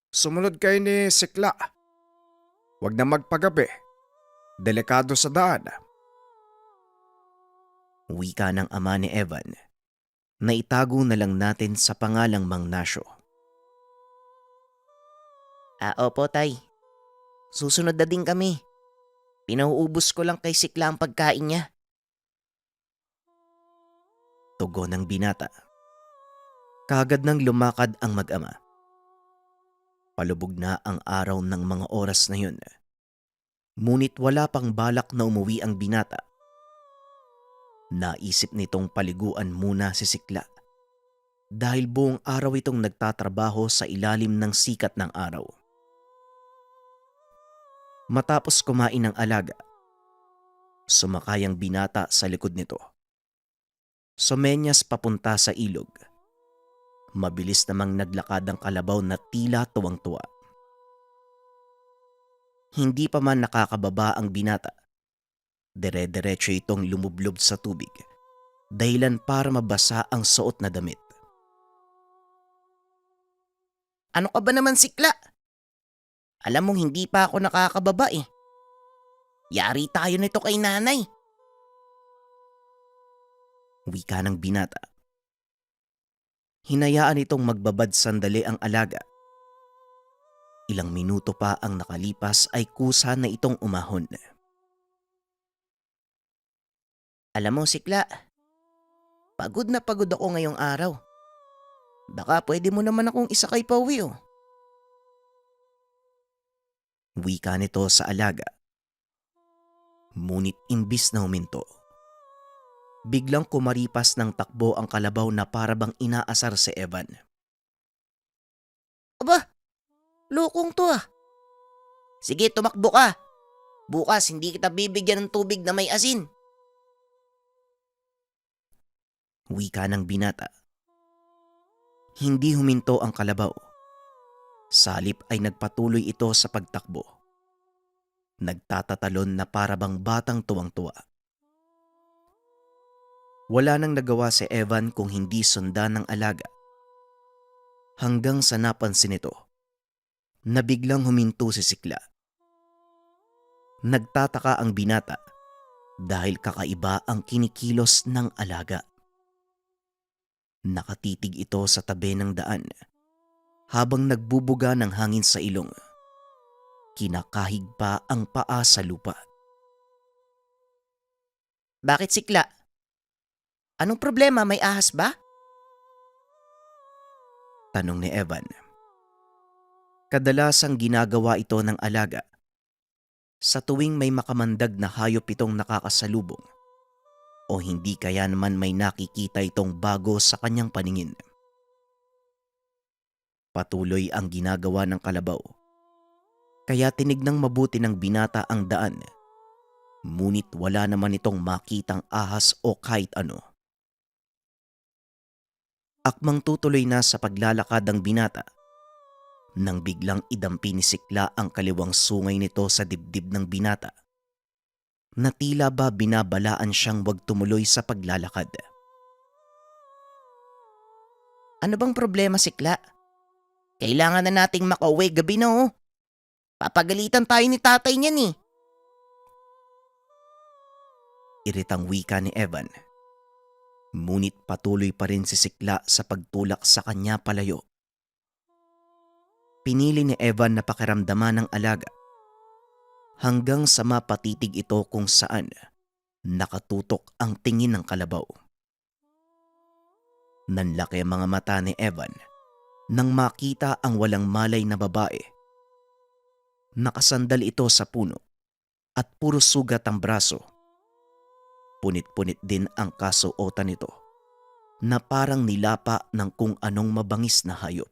sumunod kayo ni Sikla. Huwag na magpagabi. Delikado sa daan. Wika ng ama ni Evan na itago na lang natin sa pangalang Mang Nasyo. Opo, tay. Susunod na din kami. Pinauubos ko lang kay Sikla ang pagkain niya. Tugon ng binata. Kaagad nang lumakad ang mag-ama. Palubog na ang araw ng mga oras na yun. Ngunit wala pang balak na umuwi ang binata. Naisip nitong paliguan muna si Sikla dahil buong araw itong nagtatrabaho sa ilalim ng sikat ng araw. Matapos kumain ng alaga, sumakay ang binata sa likod nito. Sumenyas papunta sa ilog. Mabilis namang naglakad ang kalabaw na tila tuwang-tuwa. Hindi pa man nakakababa ang binata, dire-diretso itong lumublob sa tubig, dahilan para mabasa ang suot na damit. Ano ka ba naman, Sikla? Alam mong hindi pa ako nakakababa eh. Yari tayo nito kay nanay. Wika ng binata. Hinayaan itong magbabad sandali ang alaga. Ilang minuto pa ang nakalipas ay kusa na itong umahon. Alam mo, Sikla, pagod na pagod ako ngayong araw. Baka pwede mo naman akong isakay pa uwi oh. Wika nito sa alaga. Ngunit imbis na huminto, biglang kumaripas ng takbo ang kalabaw na parabang inaasar si Evan. Aba, lokong to ah. Sige, tumakbo ka. Bukas hindi kita bibigyan ng tubig na may asin. Wika ng binata. Hindi huminto ang kalabaw. Salip ay nagpatuloy ito sa pagtakbo. Nagtatatalon na parabang batang tuwang-tuwa. Wala nang nagawa si Evan kung hindi sundan ng alaga. Hanggang sa napansin ito na biglang huminto si Sikla. Nagtataka ang binata dahil kakaiba ang kinikilos ng alaga. Nakatitig ito sa tabi ng daan habang nagbubuga ng hangin sa ilong. Kinakahig pa ang paa sa lupa. Bakit, Sikla? Anong problema? May ahas ba? Tanong ni Evan. Kadalasang ginagawa ito ng alaga sa tuwing may makamandag na hayop itong nakakasalubong o hindi kaya naman may nakikita itong bago sa kanyang paningin. Patuloy ang ginagawa ng kalabaw, kaya tinignang mabuti ng binata ang daan, ngunit wala naman itong makitang ahas o kahit ano. Akmang tutuloy na sa paglalakad ang binata nang biglang idampi ni Sikla ang kaliwang sungay nito sa dibdib ng binata na tila ba binabalaan siyang wag tumuloy sa paglalakad. Ano bang problema, Sikla? Kailangan na nating makauwi gabi na oh. Papagalitan tayo ni tatay niyan eh. Iritang wika ni Evan. Ngunit patuloy pa rin si Sikla sa pagtulak sa kanya palayo. Pinili ni Evan na pakiramdaman ng alaga hanggang sa mapatitig ito kung saan nakatutok ang tingin ng kalabaw. Nanlaki ang mga mata ni Evan nang makita ang walang malay na babae. Nakasandal ito sa puno at puro sugat ang braso. Punit-punit din ang kasuotan nito na parang nilapa ng kung anong mabangis na hayop.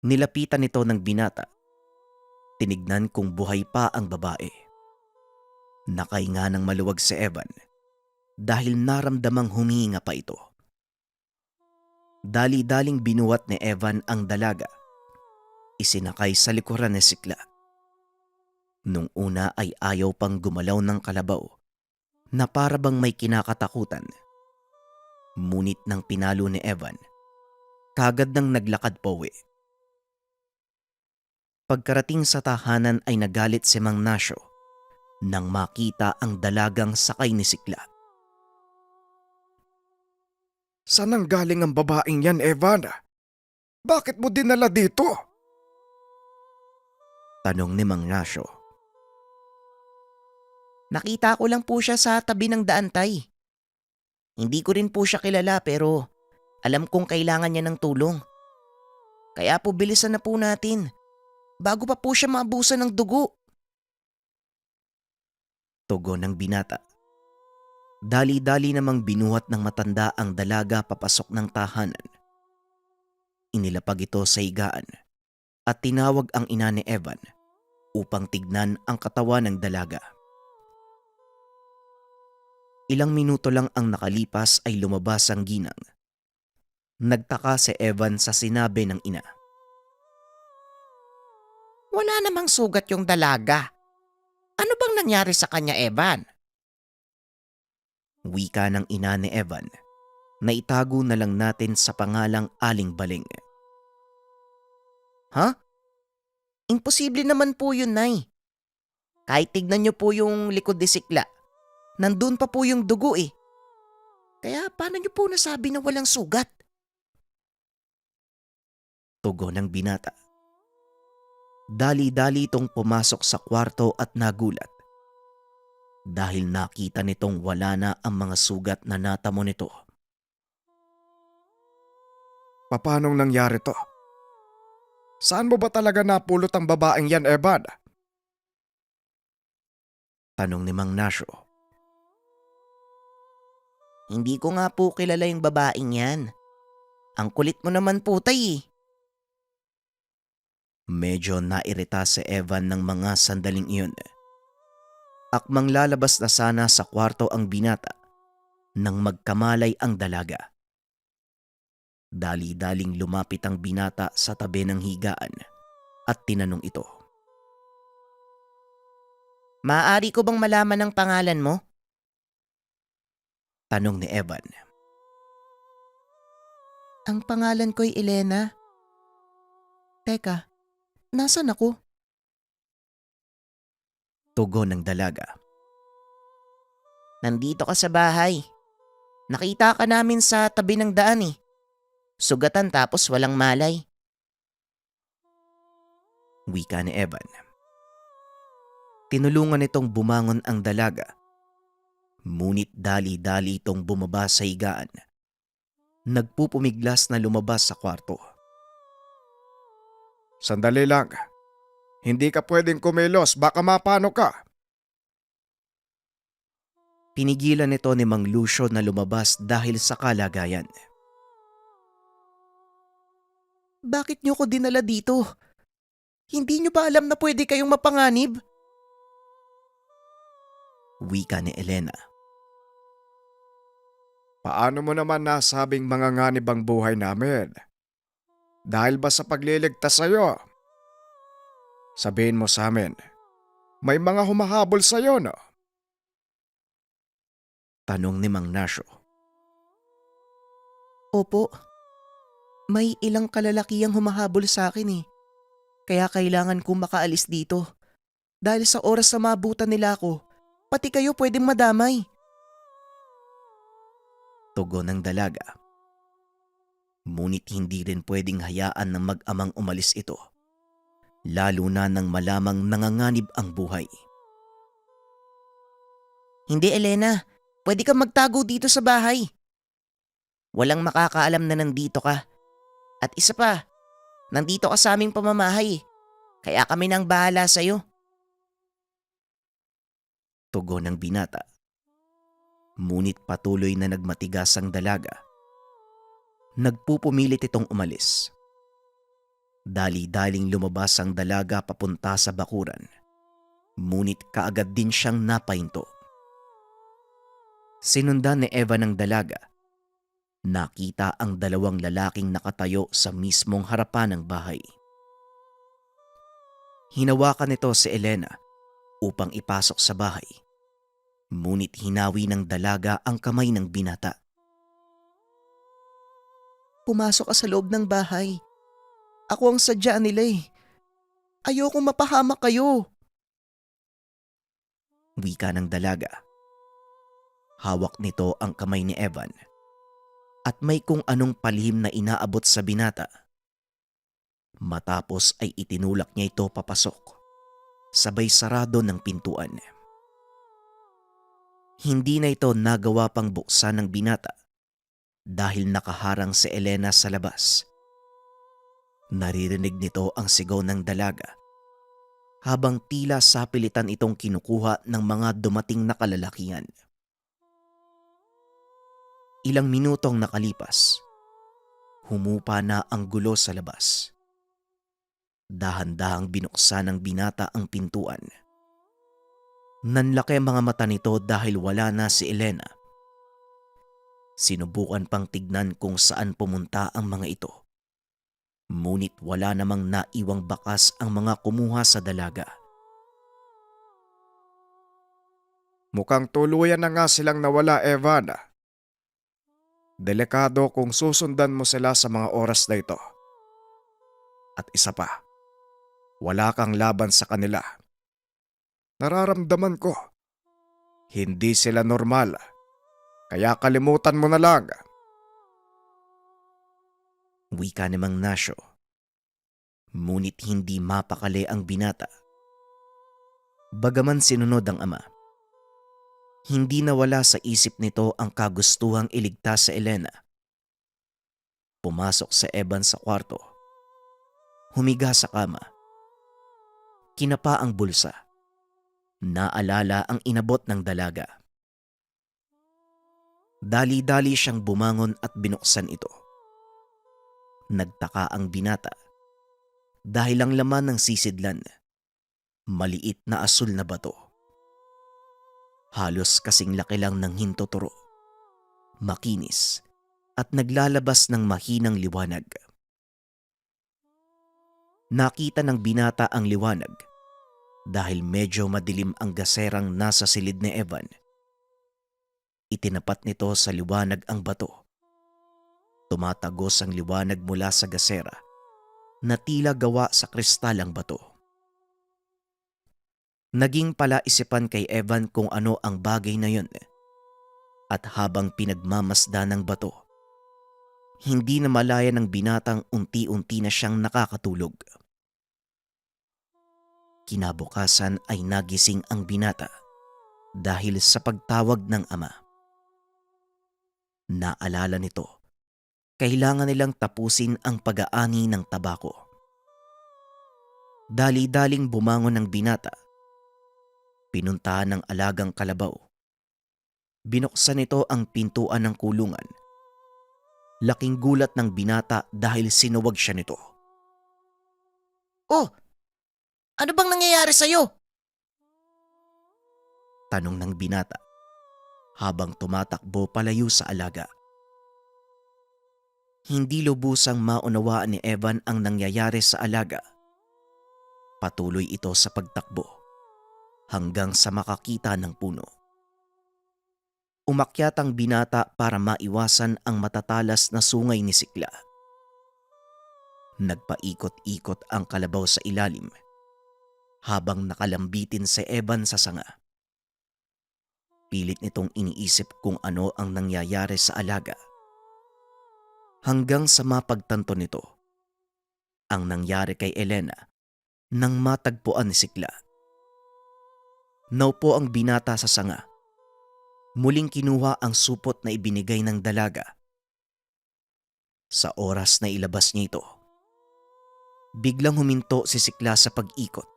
Nilapitan nito ng binata. Tinignan kung buhay pa ang babae. Nakahinga ng maluwag si Evan dahil naramdamang humihinga pa ito. Dali-daling binuwat ni Evan ang dalaga. Isinakay sa likuran ni Sikla. Nung una ay ayaw pang gumalaw ng kalabaw na parabang may kinakatakutan. Ngunit nang pinalo ni Evan, kagad nang naglakad pauwi. Pagkarating sa tahanan ay nagalit si Mang Nasyo nang makita ang dalagang sakay ni Sikla. Saan ang galing ang babaeng yan, Evan? Bakit mo dinala dito? Tanong ni Mang Rasyo. Nakita ko lang po siya sa tabi ng daan, Tay. Hindi ko rin po siya kilala pero alam kong kailangan niya ng tulong. Kaya po bilisan na po natin bago pa po siya maabusan ng dugo. Tugon ng binata. Dali-dali namang binuhat ng matanda ang dalaga papasok ng tahanan. Inilapag ito sa higaan at tinawag ang ina ni Evan upang tignan ang katawan ng dalaga. Ilang minuto lang ang nakalipas ay lumabas ang ginang. Nagtaka si Evan sa sinabi ng ina. Wala namang sugat yung dalaga. Ano bang nangyari sa kanya, Evan? Wika ng ina ni Evan na itago na lang natin sa pangalang Aling Baling. Ha? Imposible naman po yun, Nay. Kahit tignan niyo po yung likod ni Sikla, nandun pa po yung dugo eh. Kaya paano niyo po nasabi na walang sugat? Tugon ng binata. Dali-dali itong pumasok sa kwarto at nagulat dahil nakita nitong wala na ang mga sugat na natamo nito. Papanong nangyari to? Saan mo ba talaga napulot ang babaeng yan, Evan? Tanong ni Mang Nasyo. Hindi ko nga po kilala yung babaeng yan. Ang kulit mo naman po, Tay eh. Medyo nairita si Evan ng mga sandaling iyon. Akmang lalabas na sana sa kwarto ang binata nang magkamalay ang dalaga. Dali-daling lumapit ang binata sa tabi ng higaan at tinanong ito. Maaari ko bang malaman ang pangalan mo? Tanong ni Evan. Ang pangalan ko'y Elena. Teka, nasan ako? Tugon ng dalaga. Nandito ka sa bahay. Nakita ka namin sa tabi ng daan eh. Sugatan tapos walang malay. Wika ni Evan. Tinulungan nitong bumangon ang dalaga. Ngunit dali-dali itong bumaba sa higaan. Nagpupumiglas na lumabas sa kwarto. Sandali lang. Hindi ka pwedeng kumilos, baka mapano ka. Pinigilan nito ni Mang Lucio na lumabas dahil sa kalagayan. Bakit niyo ko dinala dito? Hindi niyo ba alam na pwede kayong mapanganib? Wika ni Elena. Paano mo naman nasabing mga nganib ang buhay namin? Dahil ba sa pagliligtas sa'yo? Sabihin mo sa amin, may mga humahabol sa'yo, no? Tanong ni Mang Nasyo. Opo. May ilang kalalakihang humahabol sa akin eh. Kaya kailangan kong makaalis dito. Dahil sa oras na mabutan nila ako, pati kayo pwedeng madamay. Tugon ng dalaga. Ngunit hindi rin pwedeng hayaan ng mag-amang umalis ito. Lalo na nang malamang nanganganib ang buhay. Hindi, Elena. Pwede kang magtago dito sa bahay. Walang makakaalam na nandito ka. At isa pa, nandito ka sa aming pamamahay. Kaya kami nang bahala sa'yo. Tugon ng binata. Ngunit patuloy na nagmatigas ang dalaga. Nagpupumilit itong umalis. Dali-daling lumabas ang dalaga papunta sa bakuran. Ngunit kaagad din siyang napahinto. Sinundan ni Eva ng dalaga. Nakita ang dalawang lalaking nakatayo sa mismong harapan ng bahay. Hinawakan nito si Elena upang ipasok sa bahay. Ngunit hinawi ng dalaga ang kamay ng binata. Pumasok ka sa loob ng bahay. Ako ang sadyaan nila eh. Ayokong mapahamak kayo. Wika ng dalaga. Hawak nito ang kamay ni Evan. At may kung anong palihim na inaabot sa binata. Matapos ay itinulak niya ito papasok. sabay sarado ng pintuan. Hindi na ito nagawa pang buksan ng binata dahil nakaharang si Elena sa labas. Naririnig nito ang sigaw ng dalaga habang tila sapilitan itong kinukuha ng mga dumating na kalalakihan. Ilang minutong nakalipas, humupa na ang gulo sa labas. Dahan-dahang binuksan ng binata ang pintuan. Nanlaki ang mga mata nito dahil wala na si Elena. Sinubukan pang tignan kung saan pumunta ang mga ito. Ngunit wala namang naiwang bakas ang mga kumuha sa dalaga. Mukhang tuluyan na nga silang nawala, Evan. Delikado kung susundan mo sila sa mga oras na ito. At isa pa, wala kang laban sa kanila. Nararamdaman ko, hindi sila normal. Kaya kalimutan mo na lang. Wika ni Mang Nasyo. Ngunit hindi mapakali ang binata. Bagaman sinunod ang ama, hindi nawala sa isip nito ang kagustuhang iligtas sa Elena. Pumasok sa Evan sa kwarto. Humiga sa kama. Kinapa ang bulsa. Naalala ang inabot ng dalaga. Dali-dali siyang bumangon at binuksan ito. Nagtaka ang binata dahil ang laman ng sisidlan, maliit na asul na bato. Halos kasing laki lang ng hintoturo, makinis at naglalabas ng mahinang liwanag. Nakita ng binata ang liwanag dahil medyo madilim ang gaserang nasa silid ni Evan. Itinapat nito sa liwanag ang bato. Tumatagos ang liwanag mula sa gasera na tila gawa sa kristal ang bato. Naging palaisipan kay Evan kung ano ang bagay na yun. At habang pinagmamasda ng bato, hindi na malaya ng binatang unti-unti na siyang nakakatulog. Kinabukasan ay nagising ang binata dahil sa pagtawag ng ama. Naalala nito, kailangan nilang tapusin ang pag-aani ng tabako. Dali-daling bumangon ng binata. Pinuntahan ng alagang kalabaw. Binuksan nito ang pintuan ng kulungan. Laking gulat ng binata dahil sinuwag siya nito. Oh, ano bang nangyayari sa'yo? Tanong ng binata habang tumatakbo palayo sa alaga. Hindi lubusang maunawaan ni Evan ang nangyayari sa alaga. Patuloy ito sa pagtakbo hanggang sa makakita ng puno. Umakyat ang binata para maiwasan ang matatalas na sungay ni Sikla. Nagpaikot-ikot ang kalabaw sa ilalim habang nakalambitin si Evan sa sanga. Pilit nitong iniisip kung ano ang nangyayari sa alaga. Hanggang sa mapagtanto nito ang nangyari kay Elena nang matagpuan ni Sikla. Naupo ang binata sa sanga. Muling kinuha ang supot na ibinigay ng dalaga. Sa oras na ilabas niya ito, biglang huminto si Sikla sa pag-ikot.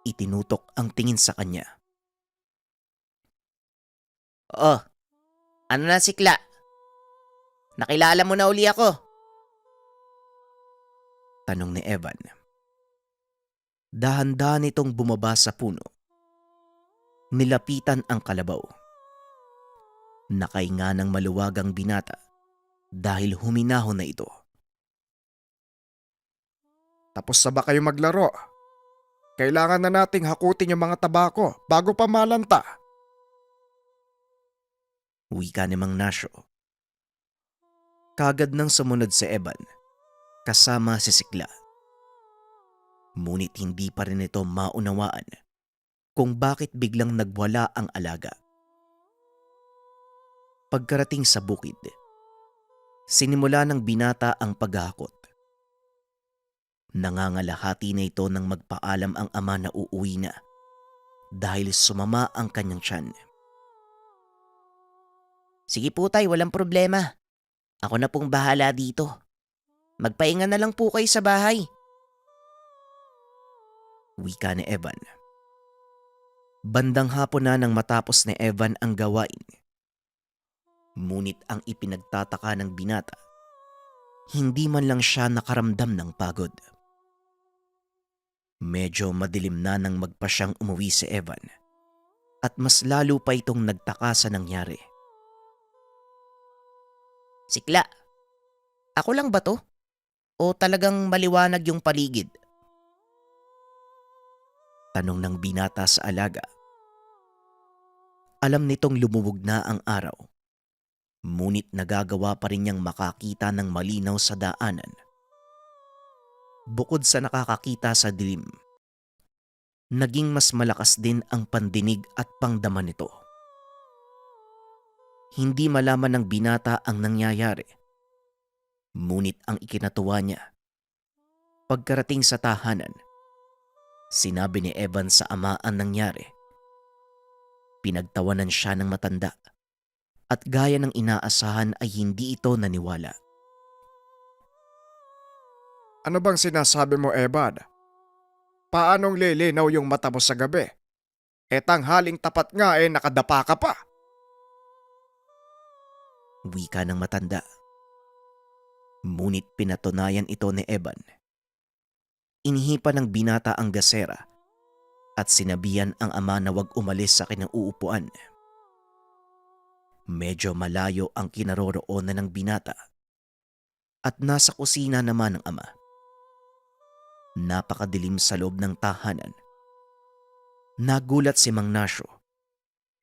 Itinutok ang tingin sa kanya. Oh, ano na Sikla? Nakilala mo na uli ako. Tanong ni Evan. Dahan-dahan itong bumaba sa puno. Nilapitan ang kalabaw. Nakainga ng maluwagang binata dahil huminahon na ito. Tapos na ba kayo maglaro? Kailangan na nating hakutin yung mga tabako bago pa malanta. Wika ni Mang Nasyo. Kagad nang sumunod si Evan, kasama si Sikla. Ngunit hindi pa rin ito maunawaan kung bakit biglang nagwala ang alaga. Pagkarating sa bukid, sinimula ng binata ang paghahakot. Nangangalahati na ito nang magpaalam ang ama na uuwi na dahil sumama ang kanyang tiyan. Sige po tay, walang problema. Ako na pong bahala dito. Magpahinga na lang po kayo sa bahay. Wika ni Evan. Bandang hapon na nang matapos ni Evan ang gawain. Ngunit ang ipinagtataka ng binata, hindi man lang siya nakaramdam ng pagod. Medyo madilim na nang magpa siyang umuwi si Evan at mas lalo pa itong nagtaka sa nangyari. Sikla, ako lang ba to? O talagang maliwanag yung paligid? Tanong ng binata sa alaga. Alam nitong lumuwog na ang araw, ngunit nagagawa pa rin niyang makakita ng malinaw sa daanan. Bukod sa nakakakita sa dilim, naging mas malakas din ang pandinig at pangdama nito. Hindi malaman ng binata ang nangyayari, ngunit ang ikinatuwa niya, pagkarating sa tahanan, sinabi ni Evan sa ama ang nangyari. Pinagtawanan siya ng matanda at gaya ng inaasahan ay hindi ito naniwala. Ano bang sinasabi mo, Evan? Paanong lilinaw yung mata mo sa gabi? Tanghaling tapat nga nakadapa ka pa. Wika ng matanda. Ngunit pinatunayan ito ni Evan. Inihipan ng binata ang gasera at sinabihan ang ama na huwag umalis sa kinauupuan. Medyo malayo ang kinaroroonan ng binata at nasa kusina naman ng ama. Napakadilim sa loob ng tahanan. Nagulat si Mang Nasyo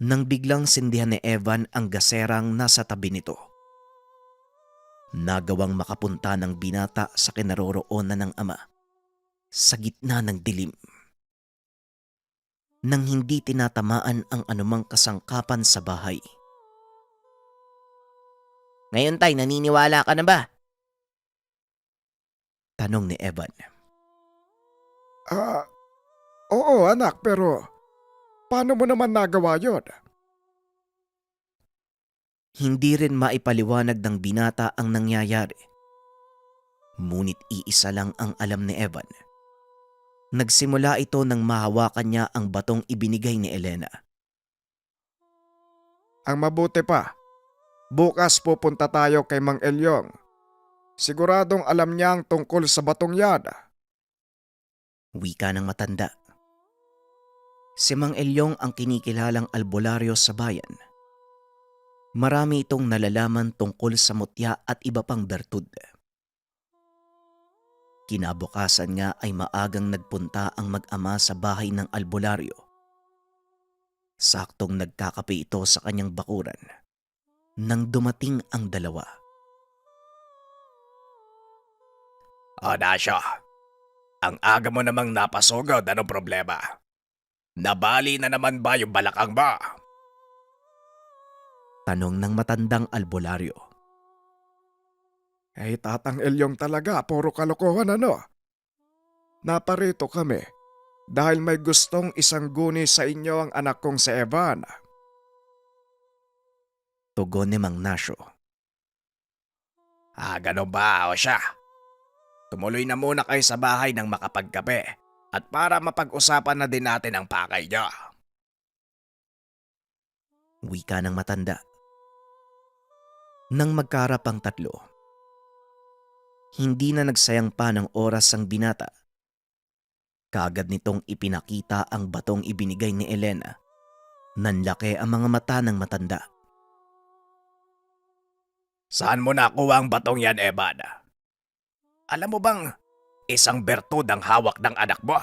nang biglang sindihan ni Evan ang gaserang nasa tabi nito. Nagawang makapunta ng binata sa kinaroroonan ng ama sa gitna ng dilim. Nang hindi tinatamaan ang anumang kasangkapan sa bahay. Ngayon tay, naniniwala ka na ba? Tanong ni Evan. Oo anak, pero paano mo naman nagawa yun? Hindi rin maipaliwanag ng binata ang nangyayari. Ngunit iisa lang ang alam ni Evan. Nagsimula ito nang mahawakan niya ang batong ibinigay ni Elena. Ang mabuti pa, bukas pupunta tayo kay Mang Elyong. Siguradong alam niya ang tungkol sa batong yan. Wika ng matanda. Si Mang Elyong ang kinikilalang albularyo sa bayan. Marami itong nalalaman tungkol sa mutya at iba pang bertud. Kinabukasan nga ay maagang nagpunta ang mag-ama sa bahay ng albularyo. Saktong nagkakape ito sa kanyang bakuran nang dumating ang dalawa. Nasyo, ang aga mo namang napasugod, anong problema? Nabali na naman ba yung balakang ba? Tanong ng matandang albularyo. Tatang Elyong talaga, puro kalokohan ano? Naparito kami dahil may gustong isang guni sa inyo ang anak kong si Evan. Tugon ni Mang Nasyo. Ganun ba o siya? Tumuloy na muna kayo sa bahay nang makapagkape at para mapag-usapan na din natin ang pakay niya. Wika ng matanda. Nang magkaharap ang tatlo, hindi na nagsayang pa ng oras ang binata. Kaagad nitong ipinakita ang batong ibinigay ni Elena. Nanlaki ang mga mata ng matanda. Saan mo nakuha ang batong yan, Evan? Alam mo bang isang bertud ang hawak ng anak mo?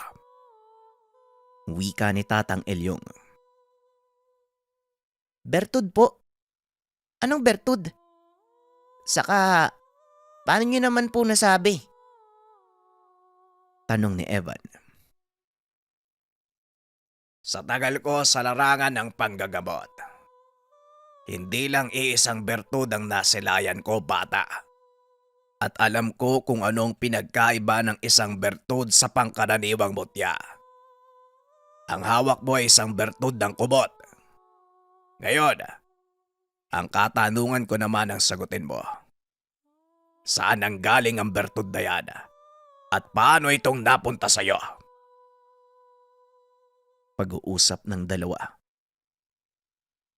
Wika ni Tatang Elyong. Bertud po? Anong bertud? Saka, paano nyo naman po nasabi? Tanong ni Evan. Sa tagal ko sa larangan ng panggagamot, hindi lang iisang bertud ang nasilayan ko, bata. At alam ko kung anong pinagkaiba ng isang bertud sa pangkaraniwang mutya. Ang hawak mo ay isang bertud ng kubot. Ngayon, ang katanungan ko naman ang sagutin mo. Saan ang galing ang bertud na yan? At paano itong napunta sa'yo? Pag-uusap ng dalawa.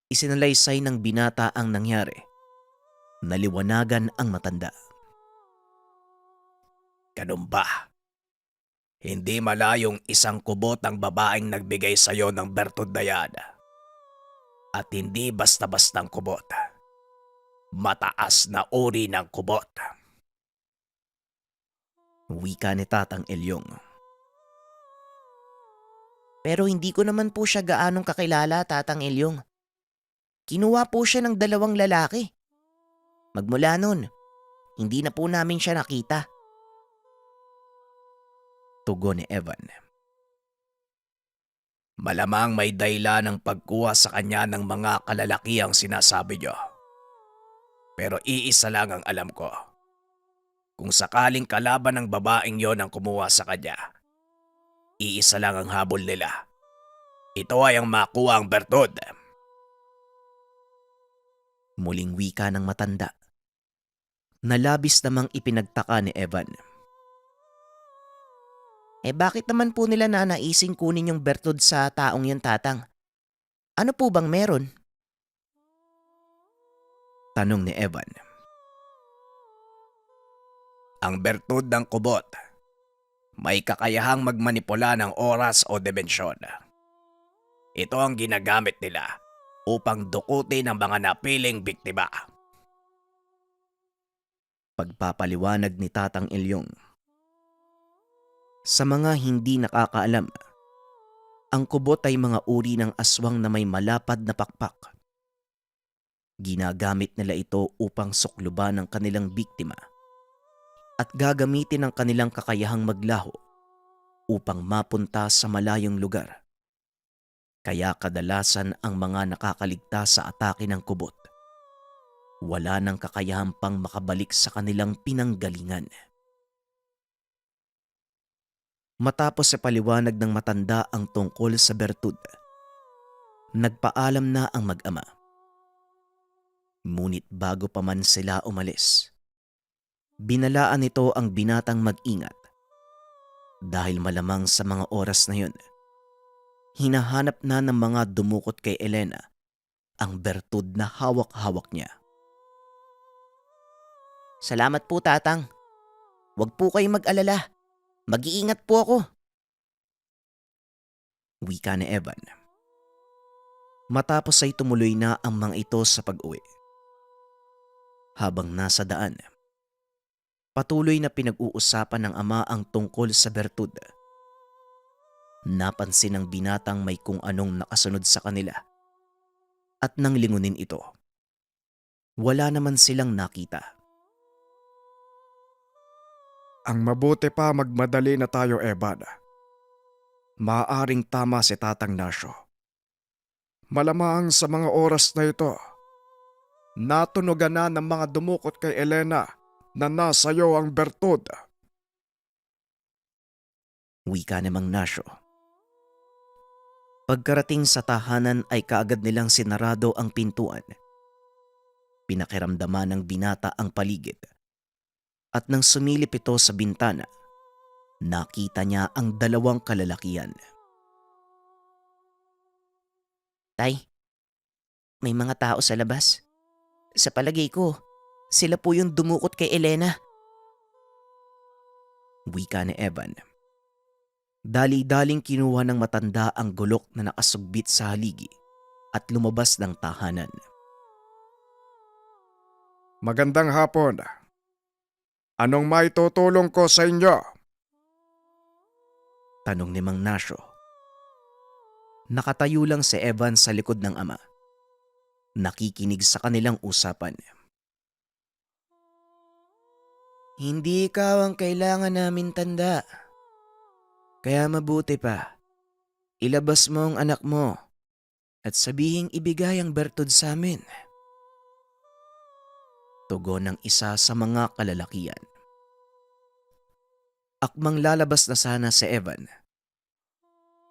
Isinalaysay ng binata ang nangyari. Naliwanagan ang matanda. Ganun ba? Hindi malayong isang kubot ang babaeng nagbigay sa'yo ng bertud na yan. At hindi basta-bastang kubot. Mataas na uri ng kubot. Wika ni Tatang Elyong. Pero hindi ko naman po siya gaanong kakilala, Tatang Elyong. Kinuha po siya ng 2 lalaki. Magmula nun, hindi na po namin siya nakita. Tugon ni Evan. Malamang may dahilan ng pagkuha sa kanya ng mga kalalaki ang sinasabi niyo. Pero iisa lang ang alam ko. Kung sakaling kalaban ng babaeng yon ang kumuha sa kanya, iisa lang ang habol nila. Ito ay ang makuha ang bertud. Muling wika ng matanda. Nalabis namang ipinagtaka ni Evan. Bakit naman po nila nanaising kunin yung bertud sa taong yun, Tatang? Ano po bang meron? Tanong ni Evan. Ang bertud ng kubot, may kakayahang magmanipula ng oras o dimensyon. Ito ang ginagamit nila upang dukutin ang mga napiling biktima. Pagpapaliwanag ni Tatang Elyong. Sa mga hindi nakakaalam, ang kubot ay mga uri ng aswang na may malapad na pakpak. Ginagamit nila ito upang sukluban ang kanilang biktima at gagamitin ang kanilang kakayahang maglaho upang mapunta sa malayong lugar. Kaya kadalasan ang mga nakakaligtas sa atake ng kubot wala nang kakayahang pang makabalik sa kanilang pinanggalingan. Matapos sa paliwanag ng matanda ang tungkol sa bertud, nagpaalam na ang mag-ama. Ngunit bago pa man sila umalis, binalaan nito ang binatang mag-ingat dahil malamang sa mga oras na yun, hinahanap na ng mga dumukot kay Elena ang bertud na hawak-hawak niya. Salamat po, Tatang. Huwag po kayong mag-alala. Mag-iingat po ako. Wika ni Evan. Matapos ay tumuloy na ang mga ito sa pag-uwi. Habang nasa daan, patuloy na pinag-uusapan ng ama ang tungkol sa bertud. Napansin ng binatang may kung anong nakasunod sa kanila. At nang lingunin ito, wala naman silang nakita. Ang mabuti pa magmadali na tayo, Evan. Maaring tama si Tatang Nasyo. Malamang sa mga oras na ito, natunugan na ng mga dumukot kay Elena na nasayo ang bertud. Wika ni Mang Nasyo. Pagkarating sa tahanan ay kaagad nilang sinarado ang pintuan. Pinakiramdaman ng binata ang paligid. At nang sumilip ito sa bintana, nakita niya ang 2 kalalakian. Tay, may mga tao sa labas. Sa palagay ko, sila po yung dumukot kay Elena. Wika ni Evan. Dali-daling kinuha ng matanda ang gulok na nakasugbit sa haligi at lumabas ng tahanan. Magandang hapon. Anong maitutulong ko sa inyo? Tanong ni Mang Nasyo. Nakatayo lang si Evan sa likod ng ama. Nakikinig sa kanilang usapan. Hindi ikaw ang kailangan namin, tanda. Kaya mabuti pa, ilabas mo ang anak mo at sabihing ibigay ang bertud sa amin. Tugon ng isa sa mga kalalakian. Akmang lalabas na sana si Evan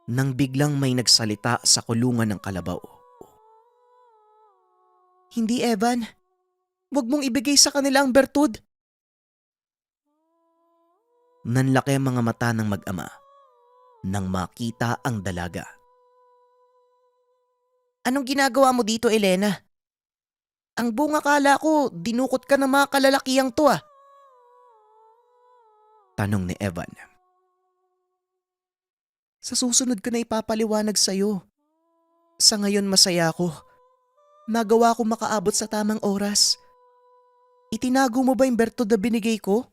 nang biglang may nagsalita sa kulungan ng kalabaw. Hindi, Evan. Huwag mong ibigay sa kanila ang bertud. Nanlaki ang mga mata ng mag-ama nang makita ang dalaga. Anong ginagawa mo dito, Elena? Ang bunga kala ko, dinukot ka ng mga kalalakihang to ah. Tanong ni Evan. Sa susunod ko na ipapaliwanag sa'yo. Sa ngayon masaya ako. Nagawa ko makaabot sa tamang oras. Itinago mo ba yung bertud na binigay ko?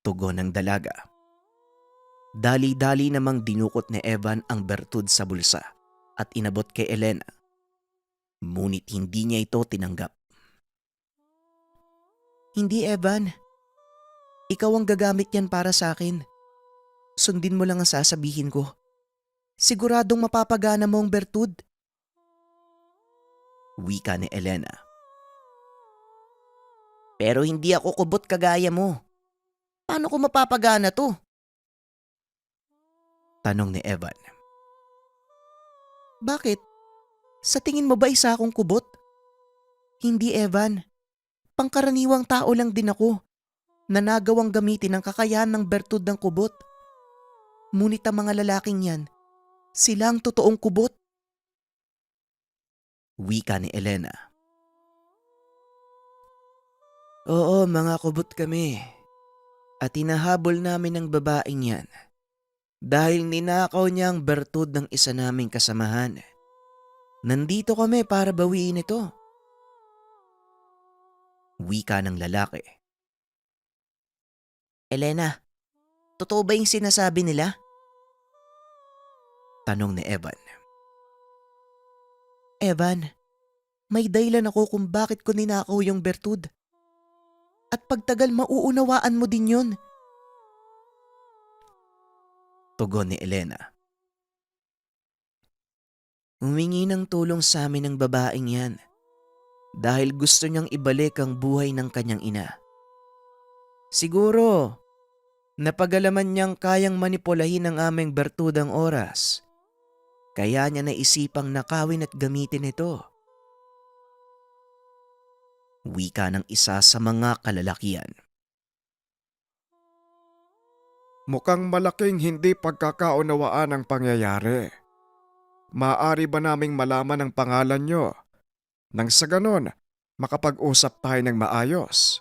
Tugon ng dalaga. Dali-dali namang dinukot ni Evan ang bertud sa bulsa at inabot kay Elena. Ngunit hindi niya ito tinanggap. Hindi, Evan. Ikaw ang gagamit yan para sa akin. Sundin mo lang ang sasabihin ko. Siguradong mapapagana mo ang bertud. Wika ni Elena. Pero hindi ako kubot kagaya mo. Paano ko mapapagana to? Tanong ni Evan. Bakit? Sa tingin mo ba isa akong kubot? Hindi, Evan. Pangkaraniwang tao lang din ako na nagawang gamitin ang kakayahan ng bertud ng kubot. Ngunit ang mga lalaking yan, sila ang totoong kubot. Wika ni Elena. Oo, mga kubot kami. At hinahabol namin ang babaeng yan dahil ninakaw niya ang bertud ng isa naming kasamahan. Nandito kami para bawiin ito. Wika ng lalaki. Elena, totoo ba yung sinasabi nila? Tanong ni Evan. Evan, may dahilan ako kung bakit ko ninakaw yung bertud. At pagtagal mauunawaan mo din yun. Tugon ni Elena. Humingi ng tulong sa amin ng babaeng yan dahil gusto niyang ibalik ang buhay ng kanyang ina. Siguro, napagalaman niyang kayang manipulahin ang aming bertudang oras. Kaya niya naisipang nakawin at gamitin ito. Wika ng isa sa mga kalalakian. Mukhang malaking hindi pagkakaunawaan ang pangyayari. Maaari ba naming malaman ang pangalan nyo? Nang sa ganon, makapag-usap tayo ng maayos.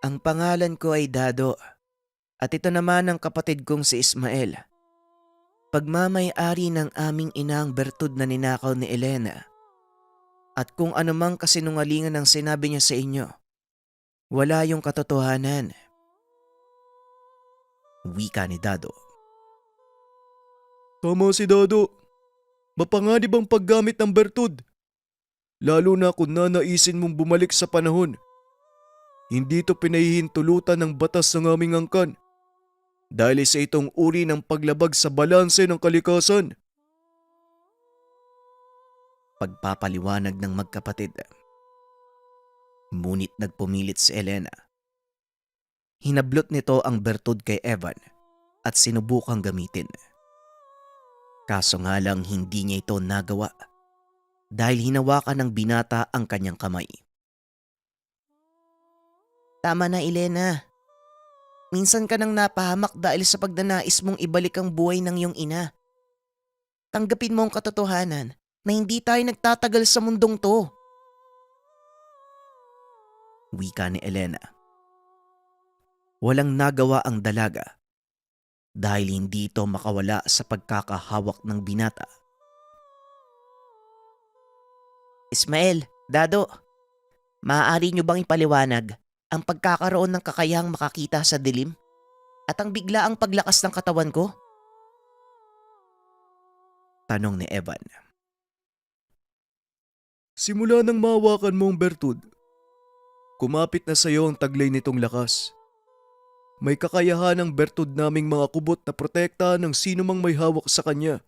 Ang pangalan ko ay Dado at ito naman ang kapatid kong si Ismael. Pagmamay-ari ng aming inang bertud na ninakaw ni Elena. At kung anumang kasinungalingan ang sinabi niya sa inyo, wala yung katotohanan. Wika ni Dado. Tama si Dado. Mapanganib ang paggamit ng bertud. Lalo na kung nanaisin mong bumalik sa panahon. Hindi ito pinahihintulutan ng batas ng aming angkan. Dahil sa itong uri ng paglabag sa balanse ng kalikasan. Pagpapaliwanag ng magkapatid. Ngunit nagpumilit si Elena. Hinablot nito ang bertud kay Evan at sinubukang gamitin. Kaso nga lang hindi niya ito nagawa dahil hinawakan ng binata ang kanyang kamay. Tama na, Elena. Minsan ka nang napahamak dahil sa pagnanais mong ibalik ang buhay ng iyong ina. Tanggapin mo ang katotohanan na hindi tayo nagtatagal sa mundong to. Wika ni Elena. Walang nagawa ang dalaga dahil hindi ito makawala sa pagkakahawak ng binata. Ismael, Dado, maaari niyo bang ipaliwanag ang pagkakaroon ng kakayahang makakita sa dilim at ang biglaang paglakas ng katawan ko? Tanong ni Evan. Simula nang mahawakan mo ang bertud, kumapit na sa iyo ang taglay nitong lakas. May kakayahan ang bertud naming mga kubot na protektahan ng sino mang may hawak sa kanya.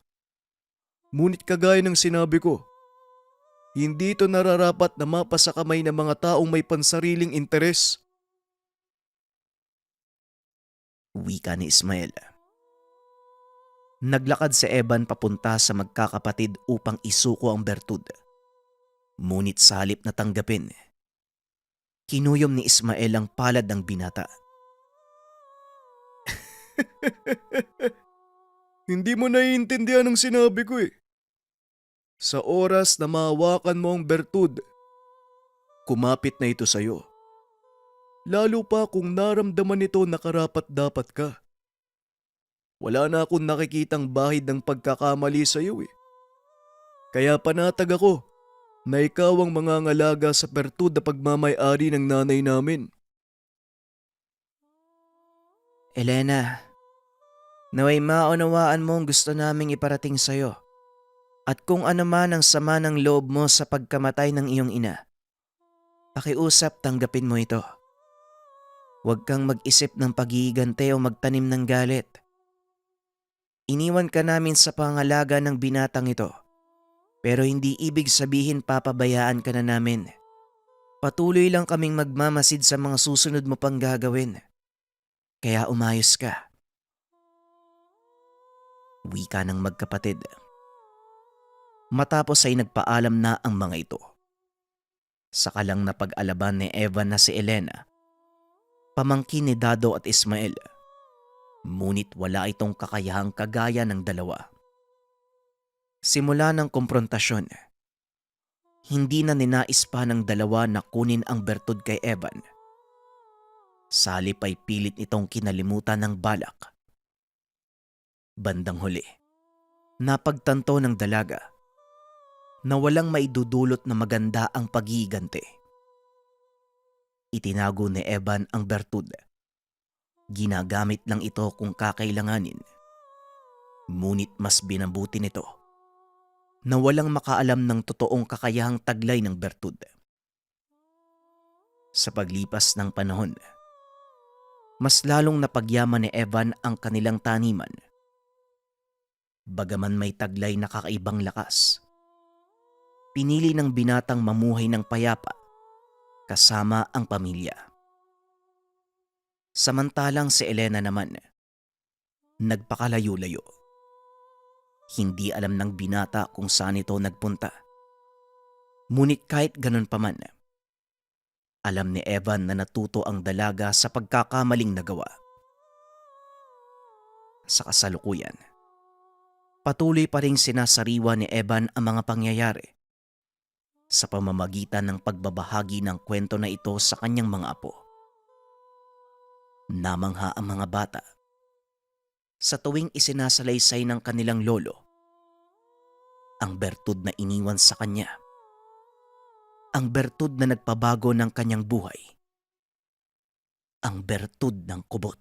Ngunit kagaya ng sinabi ko, Hindi ito nararapat na mapasa kamay ng mga taong may pansariling interes. Wika ni Ismael. Naglakad si Evan papunta sa magkakapatid upang isuko ang bertud. Ngunit sa halip na tanggapin, kinuyom ni Ismael ang palad ng binata. Hindi mo naiintindihan ang sinabi ko eh. Sa oras na mahawakan mo ang bertud, kumapit na ito sa'yo. Lalo pa kung naramdaman nito na karapat-dapat ka. Wala na akong nakikitang bahid ng pagkakamali sa iyo eh. Kaya panatag ako na ikaw ang mangangalaga sa bertud na pagmamay-ari ng nanay namin. Elena, naway maunawaan mo ang gusto naming iparating sa'yo. At kung ano man ang sama ng loob mo sa pagkamatay ng iyong ina, pakiusap tanggapin mo ito. Huwag kang mag-isip ng pagigante o magtanim ng galit. Iniwan ka namin sa pangalaga ng binatang ito, pero hindi ibig sabihin papabayaan ka na namin. Patuloy lang kaming magmamasid sa mga susunod mo pang gagawin. Kaya umayos ka. Wika ng magkapatid. Matapos ay nagpaalam na ang mga ito. Saka lang napag-alaban ni Evan na si Elena, pamangkin ni Dado at Ismael. Ngunit wala itong kakayahang kagaya ng dalawa. Simula ng komprontasyon, hindi na ninais pa ng dalawa na kunin ang bertud kay Evan. Sa halip ay pilit itong kinalimutan ng balak. Bandang huli, napagtanto ng dalaga na walang maidudulot na maganda ang pagigante. Itinago ni Evan ang bertud. Ginagamit lang ito kung kakailanganin. Ngunit mas binabuti nito na walang makaalam ng totoong kakayahang taglay ng bertud. Sa paglipas ng panahon, mas lalong napagyaman ni Evan ang kanilang taniman. Bagaman may taglay na kakaibang lakas, pinili ng binatang mamuhay ng payapa kasama ang pamilya. Samantalang si Elena naman, nagpakalayo-layo. Hindi alam ng binata kung saan ito nagpunta. Ngunit kahit ganun pa man, alam ni Evan na natuto ang dalaga sa pagkakamaling nagawa. Sa kasalukuyan, patuloy pa ring sinasariwa ni Evan ang mga pangyayari sa pamamagitan ng pagbabahagi ng kwento na ito sa kanyang mga apo. Namangha ang mga bata sa tuwing isinasalaysay ng kanilang lolo ang bertud na iniwan sa kanya, ang bertud na nagpabago ng kanyang buhay, ang bertud ng kubot.